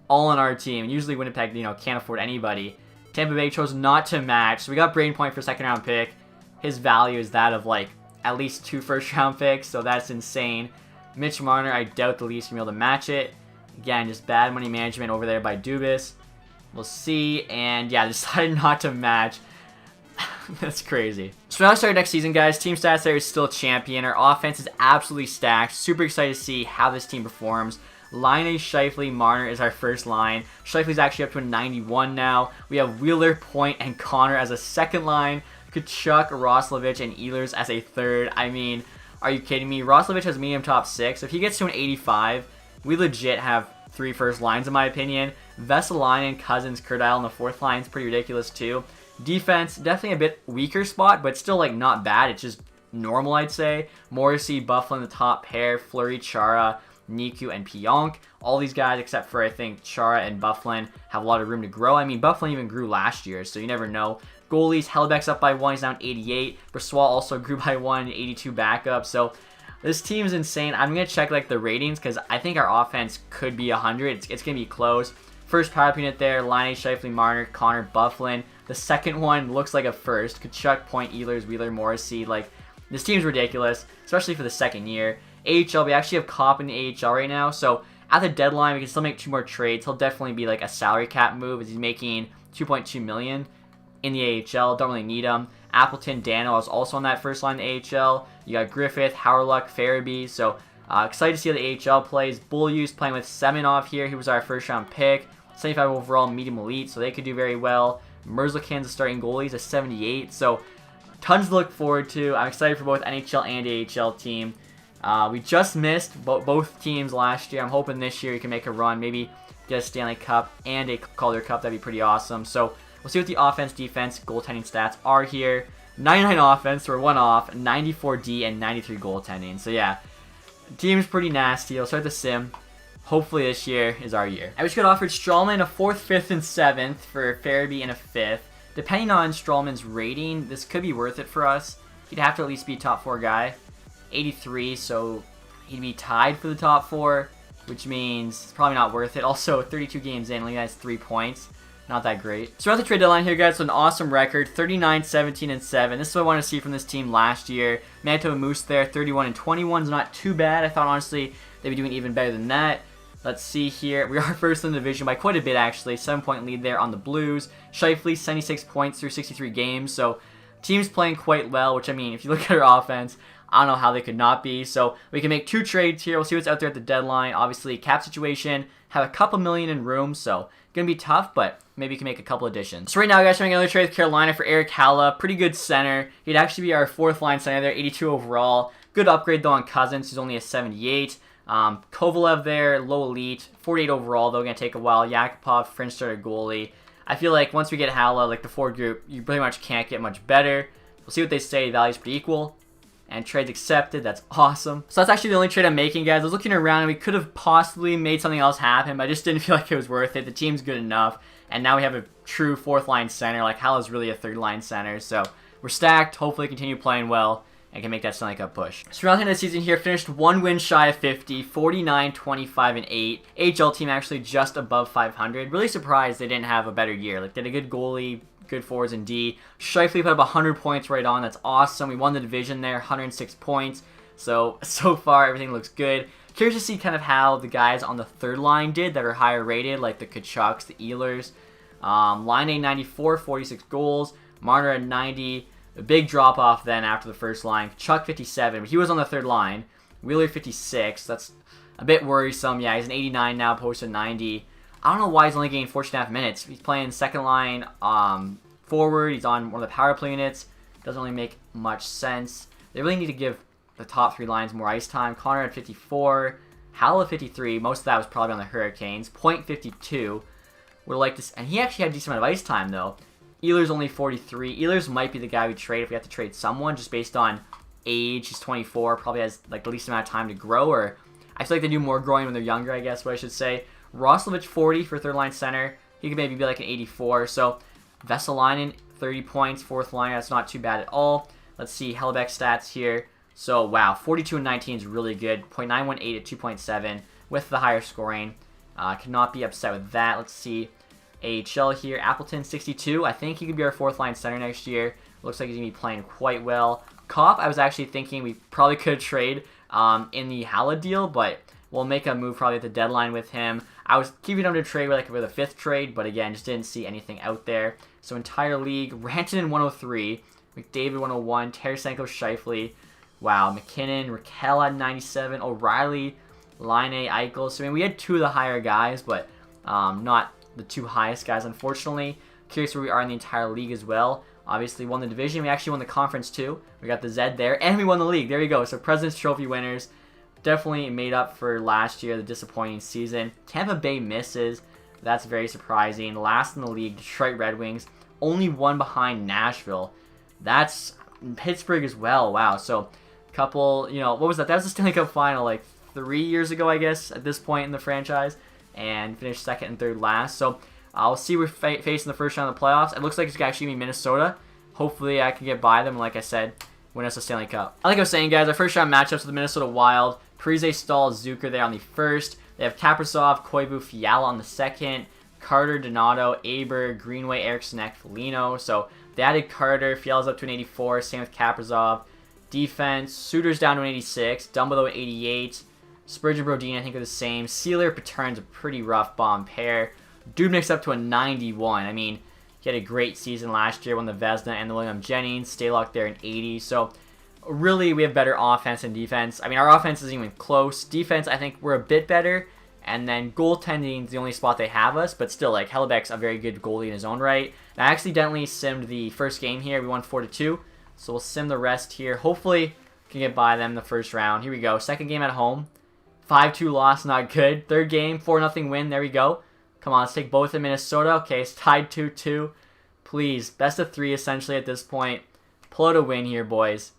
all on our team. Usually Winnipeg, can't afford anybody. Tampa Bay chose not to match, so we got Braden Point for 2nd-round pick. His value is that of like at least 2 first-round picks, so that's insane. Mitch Marner, I doubt the Leafs can be able to match it. Again, just bad money management over there by Dubas. We'll see, and yeah, decided not to match. That's crazy. So now to start next season, guys. Team stats there is still champion. Our offense is absolutely stacked. Super excited to see how this team performs. Laine, Scheifele, Marner is our first line. Scheifele's actually up to a 91 now. We have Wheeler, Point, and Connor as a 2nd line. Tkachuk, Roslovic, and Ehlers as a 3rd. I mean, are you kidding me? Roslovic has medium top 6. If he gets to an 85, we legit have 3 first lines in my opinion. Vesalainen, Cousins, Kurdile on the 4th line is pretty ridiculous too. Defense, definitely a bit weaker spot, but still like not bad. It's just normal, I'd say. Morrissey, Buffalo in the top pair. Fleury, Chara. Niku, and Pionk. All these guys, except for I think Chara and Bufflin, have a lot of room to grow. I mean, Bufflin even grew last year, so you never know. Goalies, Hellebuyck's up by 1, he's down 88. Brossoit also grew by 1, 82 backup. So this team's insane. I'm going to check like the ratings because I think our offense could be 100. It's going to be close. First power unit there, Laine, Scheifele, Marner, Connor, Bufflin. The second one looks like a first. Kachuk, Point, Ehlers, Wheeler, Morrissey. Like, this team's ridiculous, especially for the second year. AHL, we actually have Kopp in the AHL right now, so at the deadline, we can still make 2 more trades. He'll definitely be like a salary cap move as he's making $2.2 million in the AHL. Don't really need him. Appleton, Dano is also on that first line in the AHL. You got Griffith, Howerluck, Farabee. So excited to see how the AHL plays. Bulluse playing with Semenov here. He was our first round pick. 75 overall, medium elite, so they could do very well. Merzlikins starting goalies, a 78. So tons to look forward to. I'm excited for both NHL and AHL team. We just missed both teams last year. I'm hoping this year we can make a run. Maybe get a Stanley Cup and a Calder Cup. That'd be pretty awesome. So we'll see what the offense, defense, goaltending stats are here. 99 offense, we're 1 off, 94 D, and 93 goaltending. So yeah, the team's pretty nasty. I'll start the sim. Hopefully this year is our year. I just got offered Strawman a 4th, 5th, and 7th for Farabee and a 5th. Depending on Strawman's rating, this could be worth it for us. He'd have to at least be a top 4 guy. 83, so he'd be tied for the top 4, which means it's probably not worth it. Also, 32 games in, only has 3 points. Not that great. So we're at the trade deadline here, guys. So an awesome record, 39, 17, and 7. This is what I want to see from this team last year. Manitoba Moose there, 31 and 21 is not too bad. I thought, honestly, they'd be doing even better than that. Let's see here. We are first in the division by quite a bit, actually. 7-point lead there on the Blues. Scheifele, 76 points through 63 games. So team's playing quite well, which, I mean, if you look at our offense, I don't know how they could not be. So we can make 2 trades here. We'll see what's out there at the deadline. Obviously, cap situation, have a couple million in room, so going to be tough, but maybe you can make a couple additions. So right now, guys, we're making another trade with Carolina for Eric Halla. Pretty good center. He'd actually be our 4th line center there, 82 overall. Good upgrade, though, on Cousins, who's only a 78. Kovalev there, low elite, 48 overall, though, going to take a while. Yakupov, fringe starter goalie. I feel like once we get Halla, like the forward group, you pretty much can't get much better. We'll see what they say. Value's pretty equal. And trades accepted. That's awesome. So that's actually the only trade I'm making, guys. I was looking around and we could have possibly made something else happen, but I just didn't feel like it was worth it. The team's good enough. And now we have a true 4th line center. Like, Hala's really a 3rd line center. So we're stacked. Hopefully continue playing well and can make that Stanley Cup push. So around the end of the season here, finished 1 win shy of 50, 49, 25, and 8. AHL team actually just above 500. Really surprised they didn't have a better year. Like, they had a good goalie, good forwards in D. Scheifele put up 100 points right on. That's awesome. We won the division there, 106 points. So far, everything looks good. Curious to see kind of how the guys on the 3rd line did that are higher rated, like the Kachucks, the Ehlers. Laine 94, 46 goals. Marner at 90. A big drop-off then after the first line. Kachuk 57, but he was on the 3rd line. Wheeler 56. That's a bit worrisome. Yeah, he's an 89 now, posted 90. I don't know why he's only getting 14.5 minutes. He's playing 2nd line forward. He's on one of the power play units. Doesn't really make much sense. They really need to give the top 3 lines more ice time. Connor at 54. Hal at 53. Most of that was probably on the Hurricanes. Point 52. Would like this, and he actually had a decent amount of ice time though. Ehlers only 43. Ehlers might be the guy we trade if we have to trade someone, just based on age. He's 24. Probably has like the least amount of time to grow, or I feel like they do more growing when they're younger, I guess what I should say. Roslovich 40 for 3rd line center. He could maybe be like an 84. So Vesalainen 30 points, 4th line. That's not too bad at all. Let's see Hellebuyck stats here. So wow, 42 and 19 is really good. .918 at 2.7 with the higher scoring. Cannot be upset with that. Let's see AHL here. Appleton 62. I think he could be our 4th line center next year. Looks like he's going to be playing quite well. Kopp, I was actually thinking we probably could trade in the Halla deal, but we'll make a move probably at the deadline with him. I was keeping him to trade with a 5th trade, but again, just didn't see anything out there. So entire league, Rantanen 103, McDavid 101, Tarasenko, Scheifele. Wow, McKinnon, Raquel at 97, O'Reilly, Laine, Eichel. So I mean, we had 2 of the higher guys, but not the 2 highest guys, unfortunately. Curious where we are in the entire league as well. Obviously won the division. We actually won the conference too. We got the Z there, and we won the league. There you go. So President's Trophy winners. Definitely made up for last year, the disappointing season. Tampa Bay misses. That's very surprising. Last in the league, Detroit Red Wings. Only 1 behind Nashville. That's Pittsburgh as well. Wow. So couple, what was that? That was the Stanley Cup final like 3 years ago, I guess, at this point in the franchise, and finished second and third last. So I'll see we're facing the first round of the playoffs. It looks like it's actually going to be Minnesota. Hopefully I can get by them, and like I said, win us a Stanley Cup. Like I was saying, guys, our first round matchups with the Minnesota Wild. Parise, Stahl, Zucker there on the first. They have Kaprizov, Koivu, Fiala on the second. Carter, Donato, Aber, Greenway, Eriksson, Foligno. So they added Carter. Fiala's up to an 84. Same with Kaprizov. Defense, Suter's down to an 86. Dumbledore 88. Spurgeon, Brodin, I think are the same. Sealer, Patern's a pretty rough bomb pair. Dubnyk's up to a 91. I mean, he had a great season last year, won the Vezina and the William Jennings. Stalock there in 80. So really, we have better offense and defense. I mean, our offense isn't even close. Defense, I think we're a bit better. And then goaltending is the only spot they have us. But still, like, Hellebeck's a very good goalie in his own right. And I accidentally simmed the first game here. We won 4-2. So we'll sim the rest here. Hopefully, we can get by them in the first round. Here we go. Second game at home. 5-2 loss, not good. Third game, 4-0 win. There we go. Come on, let's take both in Minnesota. Okay, it's tied 2-2. Please, best of 3 essentially at this point. Pull out a win here, boys.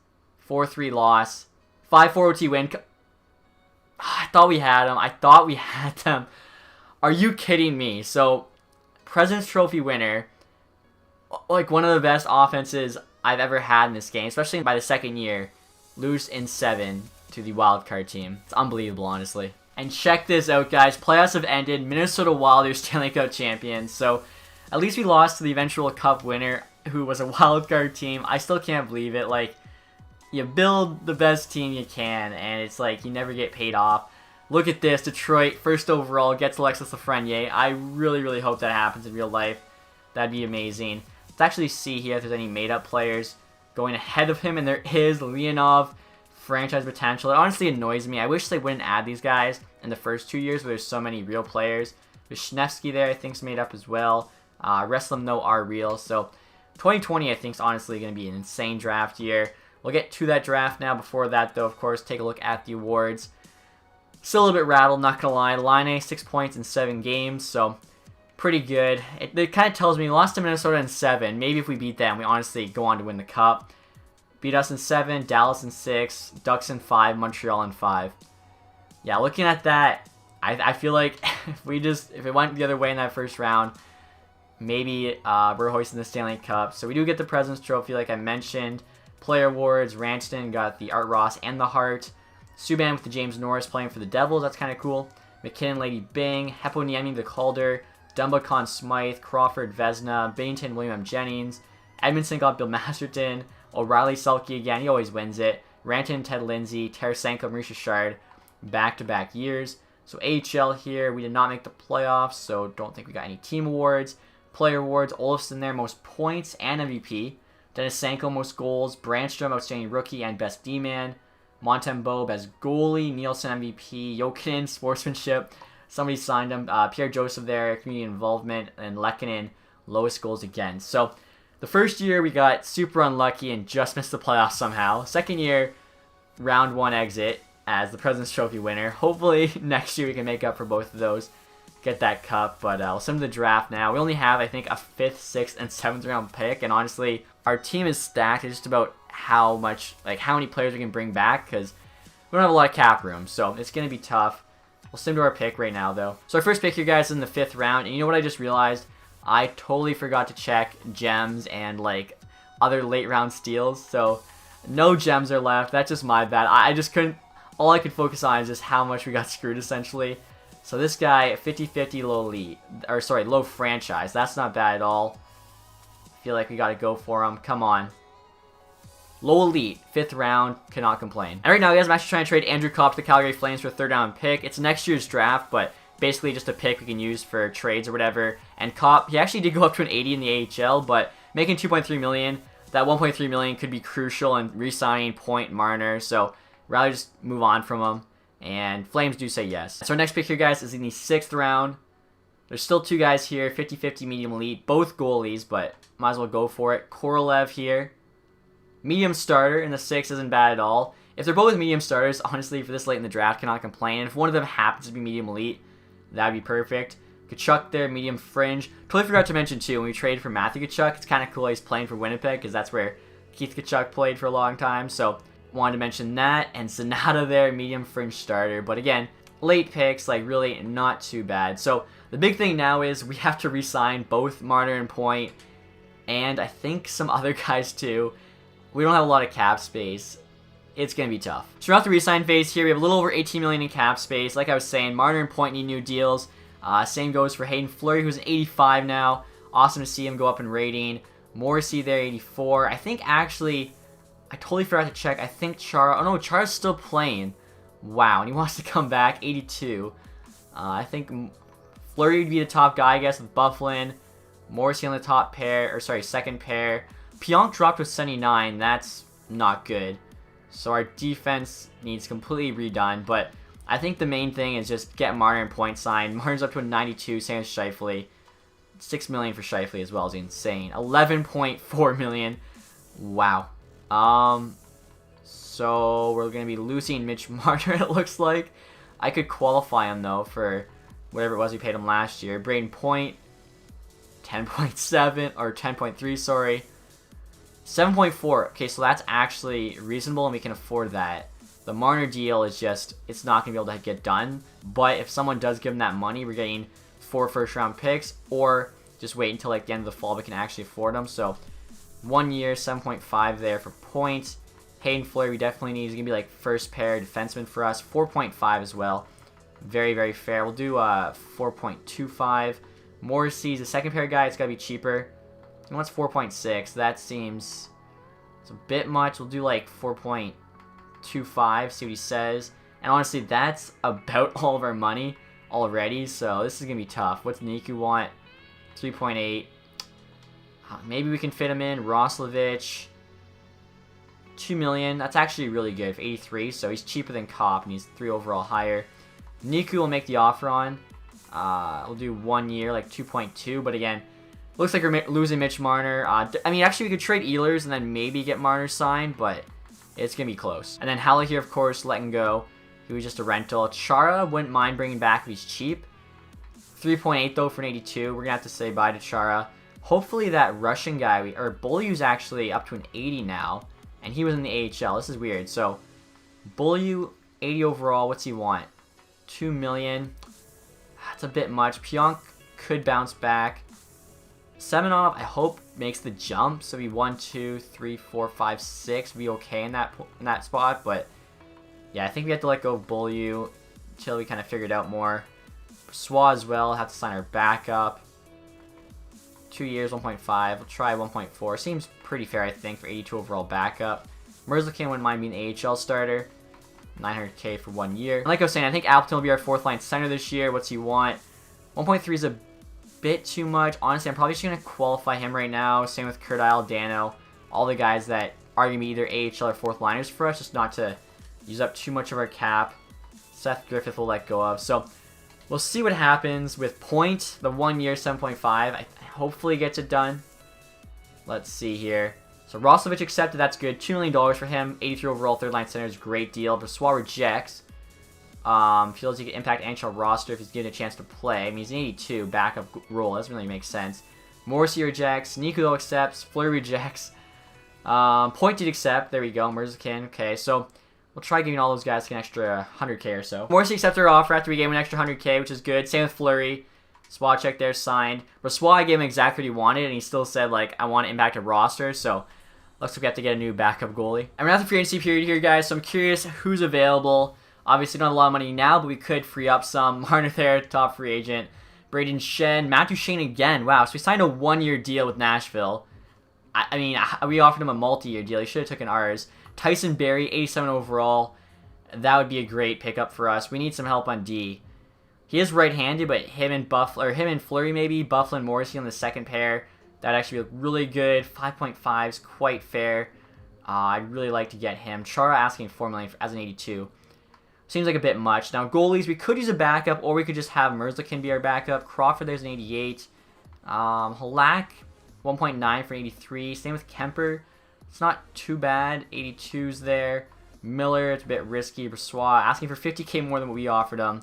4-3 loss. 5-4 OT win. I thought we had them. I thought we had them. Are you kidding me? So, President's Trophy winner. Like, one of the best offenses I've ever had in this game. Especially by the second year. Lose in 7 to the wildcard team. It's unbelievable, honestly. And check this out, guys. Playoffs have ended. Minnesota Wild are Stanley Cup champions. So, at least we lost to the eventual Cup winner, who was a wildcard team. I still can't believe it. Like, you build the best team you can, and it's like you never get paid off. Look at this. Detroit, first overall, gets Alexis Lafreniere. I really, really hope that happens in real life. That'd be amazing. Let's actually see here if there's any made-up players going ahead of him, and there is Leonov. Franchise potential. It honestly annoys me. I wish they wouldn't add these guys in the first 2 years where there's so many real players. Wisniewski there, I think, is made up as well. Rest of them, though, are real. So 2020, I think, is honestly going to be an insane draft year. We'll get to that draft now. Before that, though, of course, take a look at the awards. Still a little bit rattled, not going to lie. Laine, 6 points in 7 games, so pretty good. It kind of tells me we lost to Minnesota in 7. Maybe if we beat them, we honestly go on to win the Cup. Beat us in 7, Dallas in 6, Ducks in 5, Montreal in 5. Yeah, looking at that, I feel like if it went the other way in that first round, maybe we're hoisting the Stanley Cup. So we do get the President's Trophy, like I mentioned. Player awards, Ranston got the Art Ross and the Hart. Subban with the James Norris playing for the Devils, that's kind of cool. McKinnon, Lady Bing, Heponiemi, the Calder, Dumba, Conn Smythe, Crawford, Vezina, Bennington, William Jennings. Edmondson got Bill Masterton. O'Reilly, Selke again, he always wins it. Ranton, Ted Lindsay, Tarasenko, Maurice Richard, back-to-back years. So AHL here, we did not make the playoffs, so don't think we got any team awards. Player awards, Olofsson there, most points and MVP. Denisenko, most goals. Brandstrom, outstanding rookie and best D-man. Montembeault, best goalie. Nielsen, MVP. Jokinen, sportsmanship. Somebody signed him. Pierre Joseph there, community involvement. And Lehkonen, lowest goals again. So the first year we got super unlucky and just missed the playoffs somehow. Second year, round 1 exit as the President's Trophy winner. Hopefully next year we can make up for both of those. Get that cup, but we'll send the draft now. We only have, I think, a 5th, 6th, and 7th round pick, and honestly, our team is stacked. It's just about how many players we can bring back, because we don't have a lot of cap room, so it's going to be tough. We'll sim to our pick right now, though. So our first pick here, guys, is in the 5th round, and you know what I just realized? I totally forgot to check gems and, like, other late round steals, so no gems are left. That's just my bad. I just couldn't, all I could focus on is just how much we got screwed, essentially. So this guy, 50-50 low elite, or sorry, low franchise. That's not bad at all. I feel like we got to go for him. Come on. Low elite, 5th round, cannot complain. And right now, guys, I'm actually trying to trade Andrew Kopp to the Calgary Flames for a 3rd round pick. It's next year's draft, but basically just a pick we can use for trades or whatever. And Kopp, he actually did go up to an 80 in the AHL, but making $2.3 million, that $1.3 million could be crucial in re-signing Point Marner. So rather just move on from him. And Flames do say yes. So our next pick here, guys, is in the 6th round. There's still 2 guys here, 50-50 medium elite, both goalies, but might as well go for it. Korolev here. Medium starter in the 6th isn't bad at all. If they're both medium starters, honestly, for this late in the draft, cannot complain. And if one of them happens to be medium elite, that'd be perfect. Kachuk there, medium fringe. Totally forgot to mention, too, when we traded for Matthew Kachuk, it's kind of cool he's playing for Winnipeg, because that's where Keith Kachuk played for a long time. So wanted to mention that. And Sonata there, medium fringe starter. But again, late picks, like really not too bad. So the big thing now is we have to re-sign both Marner and Point, and I think some other guys too. We don't have a lot of cap space. It's going to be tough. So throughout the re-sign phase here, we have a little over 18 million in cap space. Like I was saying, Marner and Point need new deals. Same goes for Hayden Fleury, who's an 85 now. Awesome to see him go up in rating. Morrissey there, 84. I think actually, I totally forgot to check. I think Chara, oh no, Chara's still playing. Wow, and he wants to come back, 82. I think Fleury would be the top guy, I guess, with Bufflin. Morrissey on the top pair, or sorry, second pair. Pionk dropped to 79. That's not good. So our defense needs completely redone. But I think the main thing is just get Marner and Point signed. Marner's up to a 92, same as Scheifele. 6 million for Scheifele as well is insane. 11.4 million. Wow. So we're going to be losing Mitch Marner, it looks like. I could qualify him, though, for whatever it was we paid him last year. Braden Point, 10.7, or 10.3, sorry. 7.4. Okay, so that's actually reasonable, and we can afford that. The Marner deal is just, it's not going to be able to get done. But if someone does give him that money, we're getting 4 first-round picks, or just wait until like the end of the fall we can actually afford them. So 1 year, 7.5 there for Point. Hayden Fleury we definitely need. He's going to be like first pair defenseman for us. 4.5 as well. Very, very fair. We'll do 4.25. Morrissey's a second pair guy. It's got to be cheaper. He wants 4.6. That seems it's a bit much. We'll do like 4.25. See what he says. And honestly, that's about all of our money already. So this is going to be tough. What's Niku want? 3.8. Maybe we can fit him in. Roslovich. 2 million. That's actually really good for 83. So he's cheaper than Kopp, and he's 3 overall higher. Niku will make the offer on. We'll do 1 year, like 2.2. But again, looks like we're losing Mitch Marner. I mean, actually, we could trade Ehlers and then maybe get Marner signed, but it's going to be close. And then Haller here, of course, letting go. He was just a rental. Chara wouldn't mind bringing back if he's cheap. 3.8, though, for an 82. We're going to have to say bye to Chara. Hopefully that Russian guy, or Bullew's actually up to an 80 now. And he was in the AHL. This is weird. So, Bullew, 80 overall. What's he want? 2 million. That's a bit much. Pionk could bounce back. Semenov, I hope, makes the jump. So, we 1, 2, 3, 4, 5, 6. Be okay in that spot. But, yeah, I think we have to let go of Bullew until we kind of figure it out more. Swa as well. Have to sign our backup. 2 years, 1.5. We'll try 1.4. Seems pretty fair, I think, for 82 overall backup. Merzlikins wouldn't mind being an AHL starter. 900k for 1 year. And like I was saying, I think Appleton will be our 4th line center this year. What's he want? 1.3 is a bit too much. Honestly, I'm probably just going to qualify him right now. Same with Kurt Isle, Dano. All the guys that are going to be either AHL or 4th liners for us, just not to use up too much of our cap. Seth Griffith will let go of. So we'll see what happens with Point, the 1 year, 7.5. I hopefully gets it done. Let's see here. So Roslovich accepted. That's good. $2 million for him. 83 overall, 3rd line center is a great deal. Brossoit rejects. Feels he can impact NHL roster if he's given a chance to play. I mean, he's an 82 backup role. That doesn't really make sense. Morrissey rejects. Nico accepts. Fleury rejects. Point did accept. There we go. Merzlikins. Okay, so we'll try giving all those guys an extra 100k or so. Morrissey accepted our offer after we gave him an extra 100k, which is good. Same with Fleury. Swacek there signed. Brossoit, I gave him exactly what he wanted, and he still said, like, I want to impact a roster, so looks like we have to get a new backup goalie. And we're at the free agency period here, guys, so I'm curious who's available. Obviously, not a lot of money now, but we could free up some. Marner there, top free agent. Braden Shen. Matt Duchene again. Wow, so we signed a 1-year deal with Nashville. I mean, we offered him a multi-year deal. He should have taken ours. Tyson Barrie, 87 overall. That would be a great pickup for us. We need some help on D. He is right-handed, but him and Fleury maybe, Bufflin and Morrissey on the second pair. That'd actually look really good. 5.5 is quite fair. I'd really like to get him. Chara asking 4 million as an 82. Seems like a bit much. Now, goalies, we could use a backup, or we could just have Merzlikins be our backup. Crawford, there's an 88. Halak, 1.9 for 83. Same with Kemper. It's not too bad. 82's there. Miller, it's a bit risky. Brossoit, asking for 50k more than what we offered him.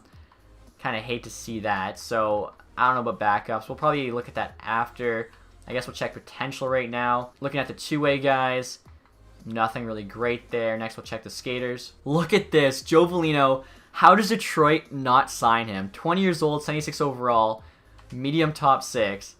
Kind of hate to see that. So, I don't know about backups. We'll probably look at that after. I guess we'll check potential right now. Looking at the two-way guys. Nothing really great there. Next, we'll check the skaters. Look at this. Joe Velino. How does Detroit not sign him? 20 years old, 76 overall, medium top 6.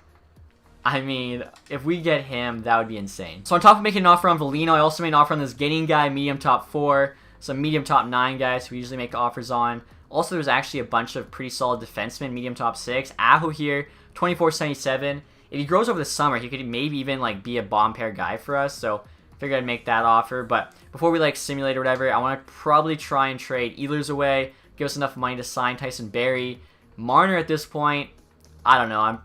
I mean, if we get him, that would be insane. So on top of making an offer on Velino, I also made an offer on this Getting guy, medium top 4. Some medium top 9 guys who we usually make offers on. Also, there's actually a bunch of pretty solid defensemen, medium top 6. Aho here, 24.77. If he grows over the summer, he could maybe even like be a bottom pair guy for us. So figured I'd make that offer. But before we like simulate or whatever, I want to probably try and trade Ehlers away, give us enough money to sign Tyson Barrie. Marner at this point, I don't know. I'm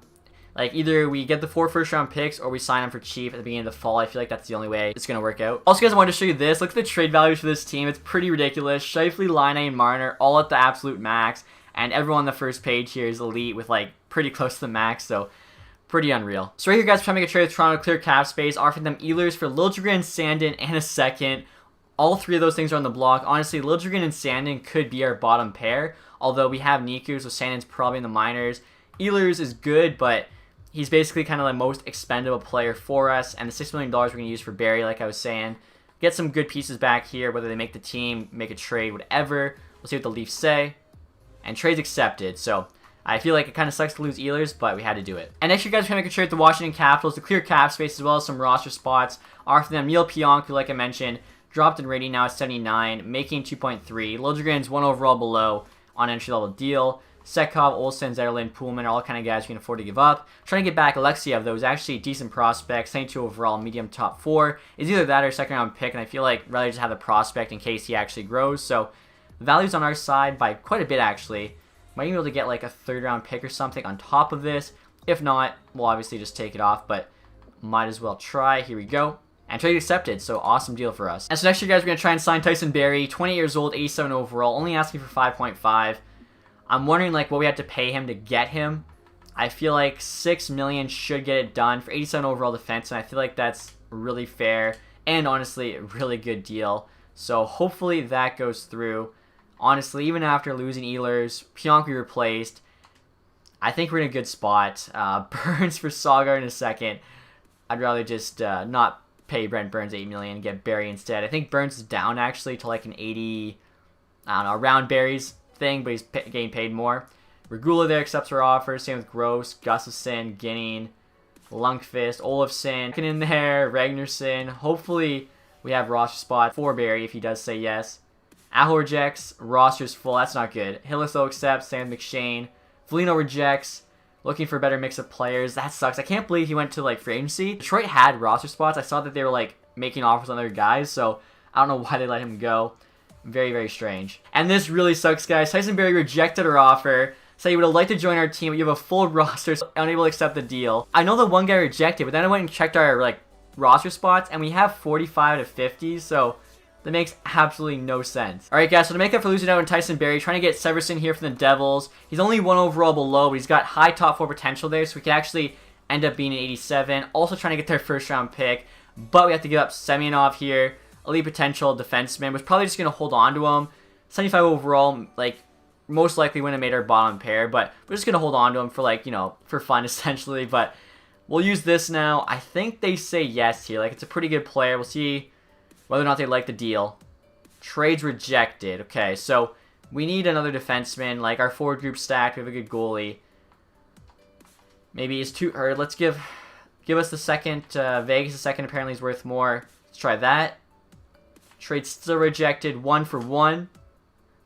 like, either we get the 4 first-round picks or we sign him for cheap at the beginning of the fall. I feel like that's the only way it's going to work out. Also, guys, I wanted to show you this. Look at the trade values for this team. It's pretty ridiculous. Scheifele, Laine, and Marner all at the absolute max. And everyone on the first page here is elite with, like, pretty close to the max. So, pretty unreal. So, right here, guys, we're trying to make a trade with Toronto, clear cap space. Offering them Ehlers for Liljegren, Sandin, and a second. All 3 of those things are on the block. Honestly, Liljegren and Sandin could be our bottom pair. Although we have Niku, so Sandin's probably in the minors. Ehlers is good, but he's basically kind of the most expendable player for us. And the $6 million we're going to use for Barrie, like I was saying. Get some good pieces back here, whether they make the team, make a trade, whatever. We'll see what the Leafs say. And trade's accepted. So I feel like it kind of sucks to lose Ehlers, but we had to do it. And next year, guys, we're going to make a trade with the Washington Capitals to clear cap space as well as some roster spots. Offer them Neil Pionk, who, like I mentioned, dropped in rating now at 79, making 2.3. Liljegren's 1 overall below on entry-level deal. Sekov, Olsen, Zetterlund, Pullman are all kind of guys we can afford to give up. Trying to get back Alexiev, though, is actually a decent prospect. 72 overall, medium top 4. Is either that or a second-round pick, and I feel like rather just have the prospect in case he actually grows. So the value's on our side by quite a bit, actually. Might even be able to get like a third-round pick or something on top of this. If not, we'll obviously just take it off, but might as well try. Here we go. And trade accepted, so awesome deal for us. And so next year, guys, we're going to try and sign Tyson Barrie, 20 years old, 87 overall, only asking for 5.5. I'm wondering like what we had to pay him to get him. I feel like $6 million should get it done for 87 overall defense, and I feel like that's really fair and honestly a really good deal. So hopefully that goes through. Honestly, even after losing Ehlers, Pionk we replaced. I think we're in a good spot. Burns for Sagar in a second. I'd rather just not pay Brent Burns $8 million and get Barrie instead. I think Burns is down actually to like an 80, I don't know, around Barrie's thing, but he's getting paid more. Regula there accepts our offer. Same with Gross, Gustafsson, Ginning, Lundqvist, Olofsson, in there, Ragnarsson. Hopefully we have roster spot for Barrie if he does say yes. Aho rejects. Roster's full. That's not good. Hillis accepts. Sam McShane. Foligno rejects. Looking for a better mix of players. That sucks. I can't believe he went to like free agency. Detroit had roster spots. I saw that they were like making offers on other guys, so I don't know why they let him go. Very, very strange. And this really sucks, guys. Tyson Barrie rejected our offer. Said he would have liked to join our team, but you have a full roster, so unable to accept the deal. I know the one guy rejected, but then I went and checked our like roster spots, and we have 45 to 50, so that makes absolutely no sense. Alright, guys, so to make up for losing out on Tyson Barrie, trying to get Severson here from the Devils. He's only 1 overall below, but he's got high top 4 potential there, so we could actually end up being an 87. Also trying to get their first round pick, but we have to give up Semyonov here. Elite potential defenseman. Was probably just going to hold on to him. 75 overall, like, most likely wouldn't have made our bottom pair, but we're just going to hold on to him for, like, you know, for fun, essentially. But we'll use this now. I think they say yes here. Like, it's a pretty good player. We'll see whether or not they like the deal. Trades rejected. Okay, so we need another defenseman. Like, our forward group stacked. We have a good goalie. Maybe it's too... Or let's give us the second. Vegas the second apparently is worth more. Let's try that. Trade still rejected. 1 for 1.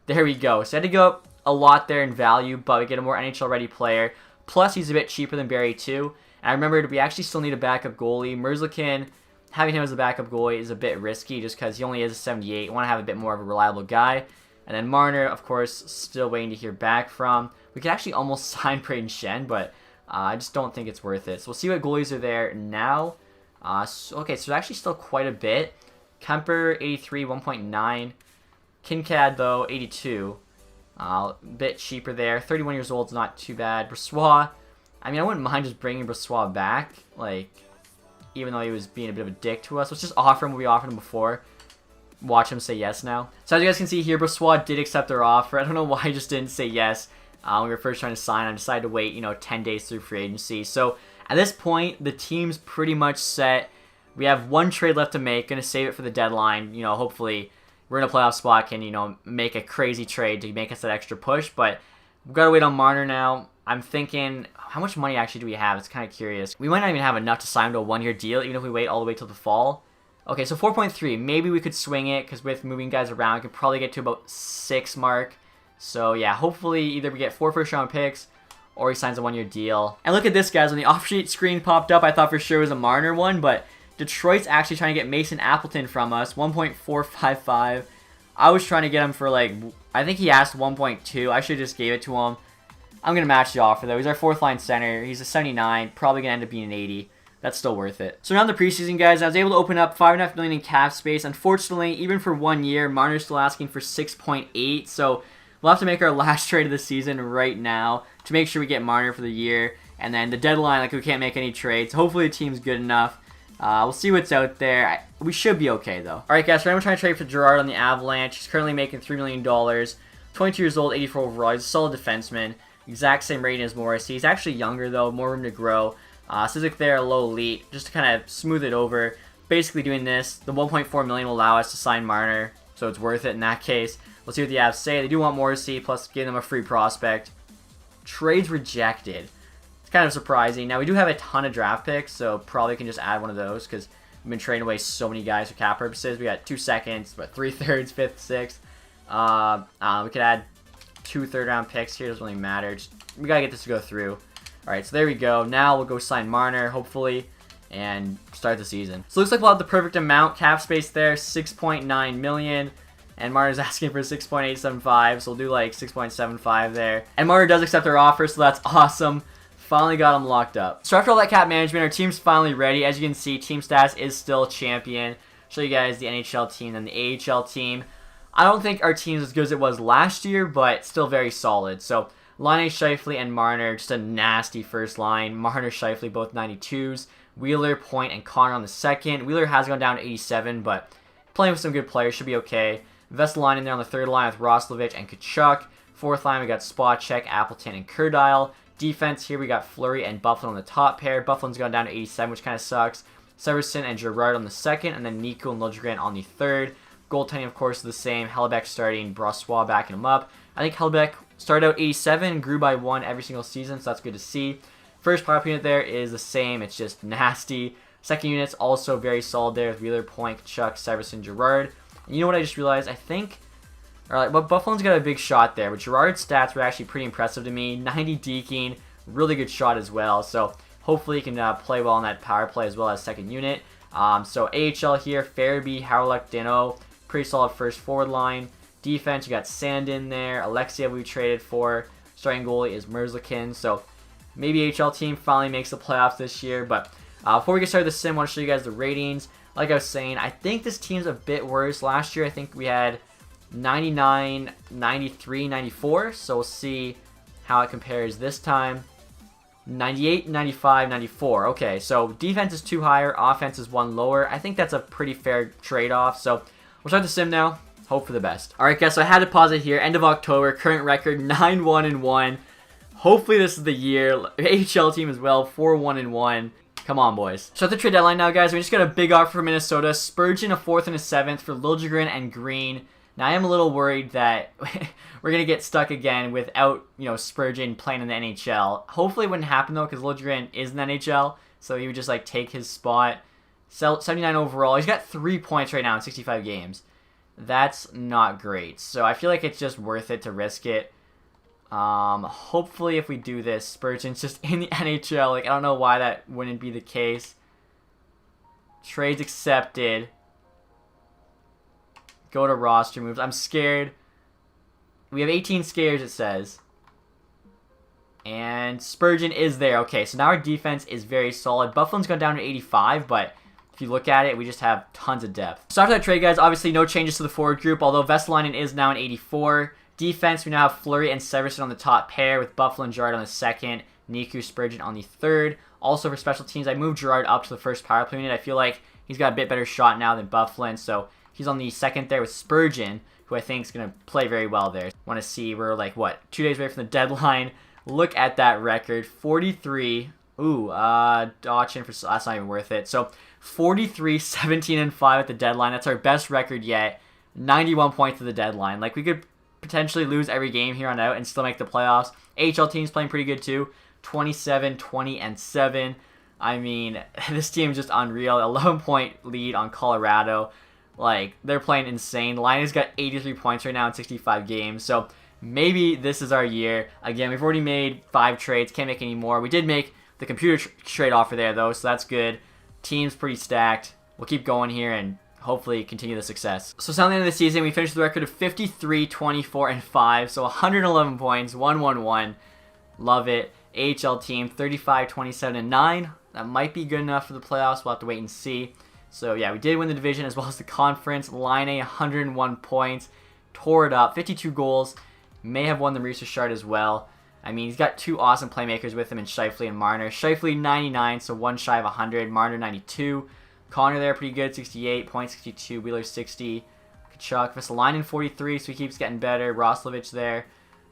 There we go. So I had to go up a lot there in value, but we get a more NHL-ready player. Plus, he's a bit cheaper than Barrie, too. And I remembered we actually still need a backup goalie. Merzlikin, having him as a backup goalie is a bit risky just because he only is a 78. I want to have a bit more of a reliable guy. And then Marner, of course, still waiting to hear back from. We could actually almost sign Braden Shen, but I just don't think it's worth it. So we'll see what goalies are there now. Okay, so actually still quite a bit. Kemper, 83, 1.9. Kincaid, though, 82. A bit cheaper there. 31 years old is not too bad. Brossoit, I mean, I wouldn't mind just bringing Brossoit back. Like, even though he was being a bit of a dick to us. Let's just offer him what we offered him before. Watch him say yes now. So as you guys can see here, Brossoit did accept our offer. I don't know why he just didn't say yes when we were first trying to sign. I decided to wait, 10 days through free agency. So at this point, the team's pretty much set. We have one trade left to make. Going to save it for the deadline. You know, hopefully we're in a playoff spot, can, you know, make a crazy trade to make us that extra push. But we've got to wait on Marner now. I'm thinking, how much money actually do we have? It's kind of curious. We might not even have enough to sign him to a one-year deal, even if we wait all the way till the fall. Okay, so 4.3. Maybe we could swing it, because with moving guys around, we could probably get to about 6 mark. So yeah, hopefully either we get 4 first-round picks, or he signs a one-year deal. And look at this, guys. When the off-sheet screen popped up, I thought for sure it was a Marner one, but Detroit's actually trying to get Mason Appleton from us, 1.455. I was trying to get him for, like, I think he asked 1.2. I should have just gave it to him. I'm going to match the offer, though. He's our fourth-line center. He's a 79. Probably going to end up being an 80. That's still worth it. So now in the preseason, guys, I was able to open up $5.5 million in cap space. Unfortunately, even for 1 year, Marner's still asking for 6.8. So we'll have to make our last trade of the season right now to make sure we get Marner for the year. And then the deadline, like, we can't make any trades. Hopefully the team's good enough. We'll see what's out there. We should be okay, though. All right, guys, so I'm trying to trade for Girard on the Avalanche. He's currently making $3 million. 22 years old, 84 overall. He's a solid defenseman. Exact same rating as Morrissey. He's actually younger, though. More room to grow. Cizik there, low elite. Just to kind of smooth it over. Basically doing this, the $1.4 million will allow us to sign Marner, so it's worth it in that case. We'll see what the Avs say. They do want Morrissey, plus give them a free prospect. Trades rejected. It's kind of surprising. Now, we do have a ton of draft picks, so probably can just add one of those, because we've been trading away so many guys for cap purposes. We got 2 seconds, but 3 thirds, 5th, 6th. We could add 2 third-round picks here. Doesn't really matter. We got to get this to go through. All right, so there we go. Now we'll go sign Marner, hopefully, and start the season. So it looks like we'll have the perfect amount. Cap space there, $6.9 million. And Marner's asking for 6.875, so we'll do like 6.75 there. And Marner does accept our offer, so that's awesome. Finally got him locked up. So after all that cap management, our team's finally ready. As you can see, team status is still champion. Show you guys the NHL team and the AHL team. I don't think our team's as good as it was last year, but still very solid. So Laine, Scheifele, and Marner, just a nasty first line. Marner, Scheifele, both 92s. Wheeler, Point, and Connor on the second. Wheeler has gone down to 87, but playing with some good players should be okay. Vesalainen in there on the third line with Roslovic and Kachuk. Fourth line, we got Spacek, Appleton, and Kerdile. Defense here, we got Fleury and Bufflin on the top pair. Bufflin's gone down to 87, which kind of sucks. Severson and Girard on the second, and then Nico and Liljegren on the third. Goaltending, of course, is the same. Hellebuck starting, Brossois backing him up. I think Hellebuck started out 87, grew by 1 every single season, so that's good to see. First power play unit there is the same. It's just nasty. Second unit's also very solid there with Wheeler, Point, Chuck, Severson, Girard. And you know what I just realized? I think, alright, well, Bufflin's got a big shot there, but Girard's stats were actually pretty impressive to me. 90 deking, really good shot as well. So hopefully he can play well on that power play as well as second unit. So AHL here, Farabee, Howluck, Dino, pretty solid first forward line. Defense, you got Sand in there. Alexiev we traded for. Starting goalie is Merzlikin. So maybe AHL team finally makes the playoffs this year. But before we get started with the sim, I want to show you guys the ratings. Like I was saying, I think this team's a bit worse. Last year, I think we had 99, 93, 94. So we'll see how it compares this time. 98, 95, 94. Okay, so defense is 2 higher. Offense is 1 lower. I think that's a pretty fair trade-off. So we'll start the sim now. Hope for the best. All right, guys, so I had to pause it here. End of October. Current record, 9-1-1. Hopefully this is the year. AHL team as well, 4-1-1. Come on, boys. So at the trade deadline now, guys, we just got a big offer for Minnesota. Spurgeon, a 4th and a 7th for Liljegren and Green. Now, I am a little worried that we're going to get stuck again without, you know, Spurgeon playing in the NHL. Hopefully it wouldn't happen, though, because Liljegren is in the NHL, so he would just, like, take his spot. 79 overall. He's got 3 points right now in 65 games. That's not great. So I feel like it's just worth it to risk it. Hopefully if we do this, Spurgeon's just in the NHL. Like, I don't know why that wouldn't be the case. Trades accepted. Go to roster moves. I'm scared. We have 18 scares, it says. And Spurgeon is there. Okay, so now our defense is very solid. Bufflin's gone down to 85, but if you look at it, we just have tons of depth. So after that trade, guys, obviously no changes to the forward group, although Vesalainen is now an 84. Defense, we now have Fleury and Severson on the top pair with Bufflin and Girard on the second, Niku Spurgeon on the third. Also for special teams, I moved Girard up to the first power play unit. I feel like he's got a bit better shot now than Bufflin, so he's on the second there with Spurgeon, who I think is going to play very well there. Want to see, we're like, what, 2 days away from the deadline. Look at that record, 43. Ooh, dodging for that's not even worth it. So 43, 17, and 5 at the deadline. That's our best record yet. 91 points at the deadline. Like, we could potentially lose every game here on out and still make the playoffs. AHL team's playing pretty good too. 27, 20, and 7. I mean, this team is just unreal. 11-point lead on Colorado. Like, they're playing insane. Liney's got 83 points right now in 65 games. So maybe this is our year. Again, we've already made 5 trades. Can't make any more. We did make the computer trade offer there, though, so that's good. Team's pretty stacked. We'll keep going here and hopefully continue the success. So, at the end of the season, we finished with a record of 53, 24, and 5. So, 111 points, 1-1-1. Love it. AHL team, 35, 27, and 9. That might be good enough for the playoffs. We'll have to wait and see. So, yeah, we did win the division as well as the conference. Line 101 points. Tore it up. 52 goals. May have won the Maurice Richard as well. I mean, he's got 2 awesome playmakers with him in Scheifele and Marner. Scheifele, 99, so 1 shy of 100. Marner, 92. Connor there, pretty good, 68. Point 62. Wheeler, 60. Kachuk. Vesalainen, 43, so he keeps getting better. Roslovich there.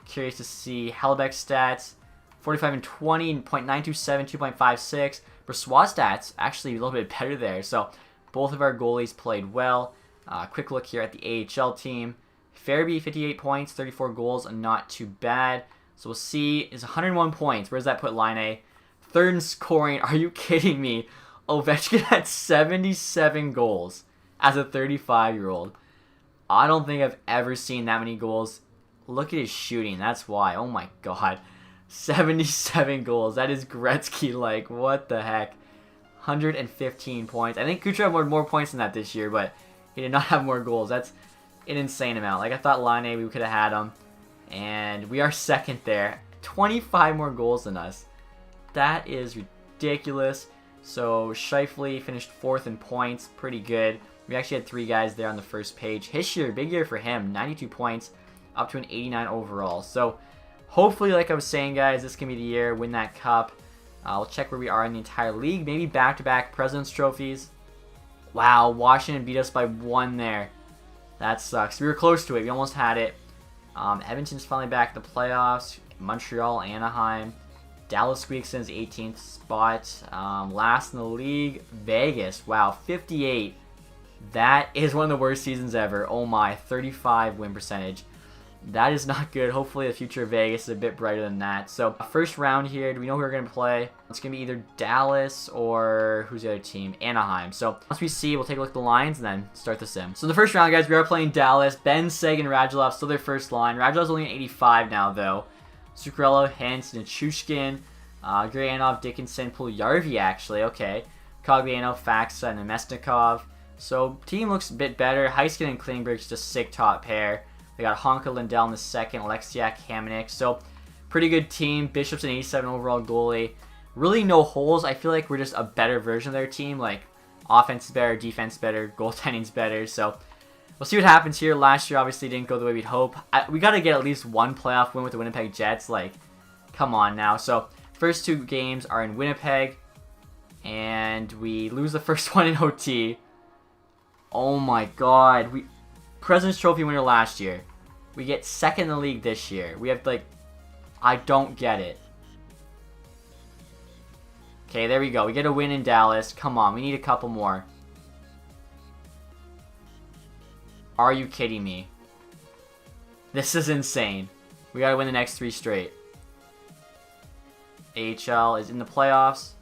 Curious to see Hellebeck's stats. 45 and 20, .927, 2.56. Brossois stats actually a little bit better there. So both of our goalies played well. Quick look here at the AHL team. Farabee, 58 points, 34 goals, not too bad. So we'll see. Is 101 points. Where does that put Line? Third in scoring. Are you kidding me? Ovechkin had 77 goals as a 35-year-old. I don't think I've ever seen that many goals. Look at his shooting. That's why. Oh my god. 77 goals. That is Gretzky-like. What the heck? 115 points. I think Kucherov had more points than that this year, but he did not have more goals. That's an insane amount. Like, I thought Line, we could have had him. And we are second there. 25 more goals than us. That is ridiculous. So, Scheifele finished 4th in points. Pretty good. We actually had 3 guys there on the first page. His year, big year for him. 92 points, up to an 89 overall. So, hopefully, like I was saying, guys, this can be the year. Win that cup. We'll check where we are in the entire league. Maybe back-to-back President's Trophies. Wow, Washington beat us by 1 there. That sucks. We were close to it. We almost had it. Edmonton's finally back in the playoffs. Montreal, Anaheim. Dallas squeaks in his 18th spot. Last in the league, Vegas. Wow, 58. That is one of the worst seasons ever. Oh my, 35 win percentage. That is not good. Hopefully the future of Vegas is a bit brighter than that. So, first round here, do we know who we're going to play? It's going to be either Dallas or who's the other team? Anaheim. So, once we see, we'll take a look at the lines and then start the sim. So, in the first round, guys, we are playing Dallas. Ben, Seg, and Radulov still their first line. Radulov's only an 85 now, though. Zuccarello, Hintz, Nichushkin, Gurianov, Dickinson, Puljujarvi, actually. Okay. Cogliano, Faxa, and Nemesnikov. So, team looks a bit better. Heiskanen and Klingberg's just sick top pair. They got Honka, Lindell in the second, Alexiak, Hamonic. So, pretty good team. Bishop's an 87 overall goalie. Really no holes. I feel like we're just a better version of their team. Like, offense is better, defense better, goaltending's better. So, we'll see what happens here. Last year, obviously, didn't go the way we'd hope. We got to get at least 1 playoff win with the Winnipeg Jets. Like, come on now. So, first 2 games are in Winnipeg. And we lose the first one in OT. Oh my god. President's Trophy winner last year. We get second in the league this year. We have, like, I don't get it. Okay, there we go. We get a win in Dallas. Come on, we need a couple more. Are you kidding me? This is insane. We gotta win the next 3 straight. AHL is in the playoffs.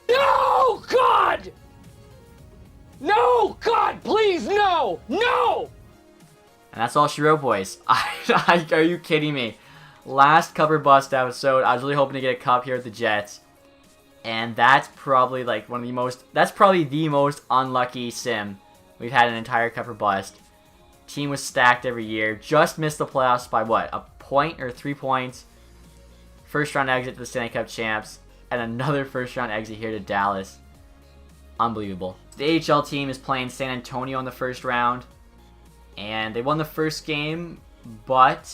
No, God! No, God, please, no! No! And that's all she wrote, boys. Are you kidding me? Last cover bust episode, I was really hoping to get a cup here at the Jets. And that's probably like that's probably the most unlucky sim we've had an entire cover bust. Team was stacked every year. Just missed the playoffs by what? A point or 3 points. First round exit to the Stanley Cup champs. And another first round exit here to Dallas. Unbelievable. The AHL team is playing San Antonio in the first round. And they won the first game, but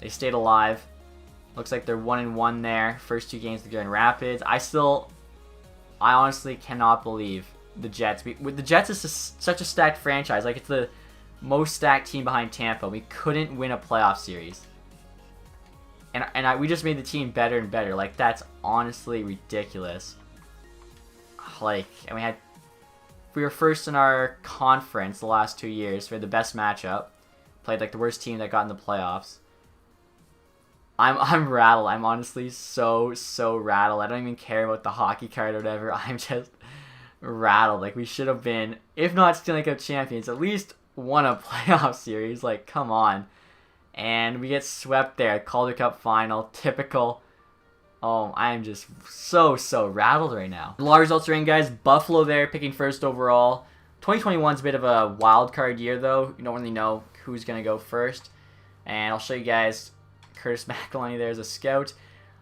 they stayed alive. Looks like they're 1-1 there. First 2 games to Grand Rapids. I honestly cannot believe the Jets. The Jets is such a stacked franchise. Like, it's the most stacked team behind Tampa. We couldn't win a playoff series. we just made the team better and better. Like, that's honestly ridiculous. Like, and we were first in our conference the last 2 years. We had the best matchup. Played like the worst team that got in the playoffs. I'm rattled. I'm honestly so rattled. I don't even care about the hockey card or whatever. I'm just rattled. Like, we should have been, if not Stanley Cup champions, at least won a playoff series. Like, come on. And we get swept there. Calder Cup final. Typical. Oh, I am just so rattled right now. A lot of results are in, guys. Buffalo there, picking first overall. 2021 is a bit of a wild card year, though. You don't really know who's going to go first. And I'll show you guys Curtis McElhinney there as a scout.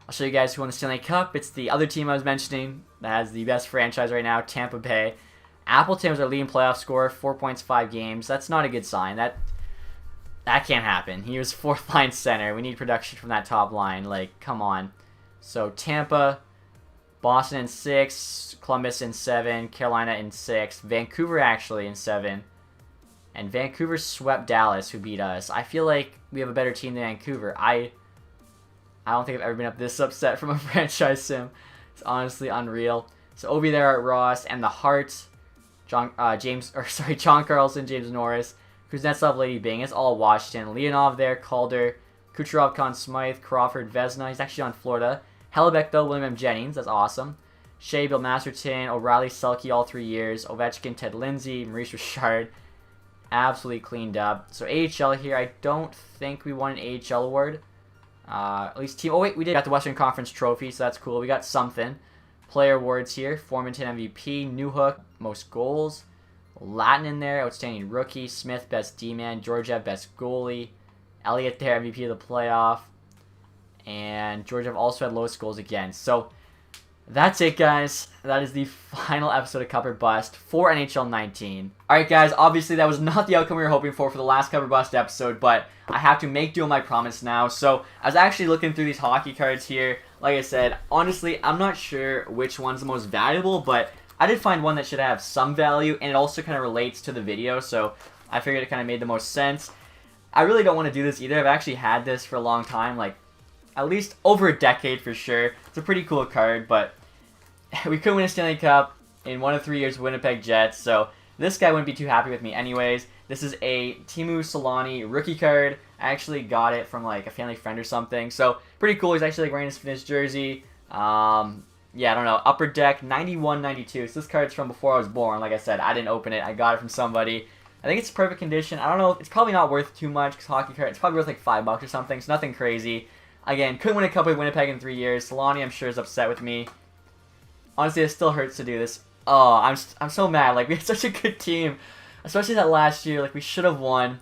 I'll show you guys who won the Stanley Cup. It's the other team I was mentioning that has the best franchise right now, Tampa Bay. Appleton was our leading playoff scorer, 4 points, 5 games. That's not a good sign. That can't happen. He was fourth line center. We need production from that top line. Like, come on. So Tampa, Boston in 6, Columbus in 7, Carolina in 6, Vancouver actually in 7. And Vancouver swept Dallas, who beat us. I feel like we have a better team than Vancouver. I don't think I've ever been this upset from a franchise sim. It's honestly unreal. So Ovi there at Ross, and the Hearts, John Carlson, James Norris, Kuznetsov, Lady Bing. It's all Washington. Leonov there, Calder, Kucherov, Conn Smythe, Crawford, Vezina. He's actually on Florida. Hellebuck though, William M. Jennings. That's awesome. Shea, Bill Masterton, O'Reilly, Selke all 3 years. Ovechkin, Ted Lindsay, Maurice Richard. Absolutely cleaned up. So AHL here, I don't think we won an AHL award. At least team. Oh wait, we did. Got the Western Conference trophy, so that's cool. We got something. Player awards here: Formanton MVP, Newhook most goals, Latin in there, outstanding rookie, Smith best D-man, Georgiev best goalie, Elliott there MVP of the playoff, and Georgiev also had lowest goals against. So that's it, guys. That is the final episode of Cup or Bust for NHL 19. Alright, guys, obviously that was not the outcome we were hoping for the last Cup or Bust episode, but I have to make do on my promise now. So I was actually looking through these hockey cards here. Like I said, honestly, I'm not sure which one's the most valuable, but I did find one that should have some value, and it also kind of relates to the video, so I figured it kind of made the most sense. I really don't want to do this either. I've actually had this for a long time, like at least over a decade for sure. It's a pretty cool card, but we couldn't win a Stanley Cup in 1 of 3 years with Winnipeg Jets, so this guy wouldn't be too happy with me anyways. This is a Teemu Selanne rookie card. I actually got it from like a family friend or something, so pretty cool. He's actually like wearing his Finnish jersey. Yeah, I don't know. Upper Deck 91-92. So this card's from before I was born. Like I said, I didn't open it. I got it from somebody. I think it's perfect condition. I don't know. It's probably not worth too much because hockey card. It's probably worth like $5 or something. So nothing crazy. Again, couldn't win a cup with Winnipeg in 3 years. Selanne, I'm sure, is upset with me. Honestly, it still hurts to do this. Oh, I'm so mad. Like, we had such a good team, especially that last year. Like, we should have won.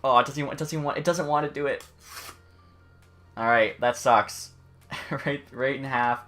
Oh, it doesn't want to do it. All right, that sucks. right in half.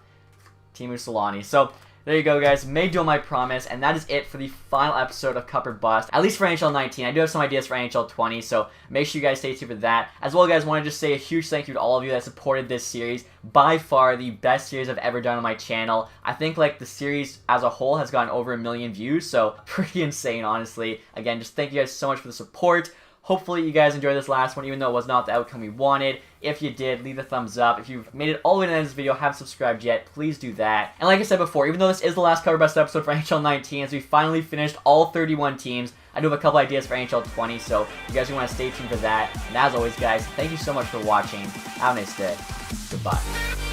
Teemu Selanne. So there you go, guys. Made do on my promise, and that is it for the final episode of Cup or Bust. At least for NHL 19. I do have some ideas for NHL 20, so make sure you guys stay tuned for that. As well, guys, want to just say a huge thank you to all of you that supported this series. By far the best series I've ever done on my channel. I think like the series as a whole has gotten over 1 million views, so pretty insane, honestly. Again, just thank you guys so much for the support. Hopefully you guys enjoyed this last one, even though it was not the outcome we wanted. If you did, leave a thumbs up. If you've made it all the way to the end of this video, haven't subscribed yet, please do that. And like I said before, even though this is the last Cover Best episode for NHL 19, as we finally finished all 31 teams, I do have a couple ideas for NHL 20, so you guys want to stay tuned for that. And as always, guys, thank you so much for watching. Have a nice day. Goodbye.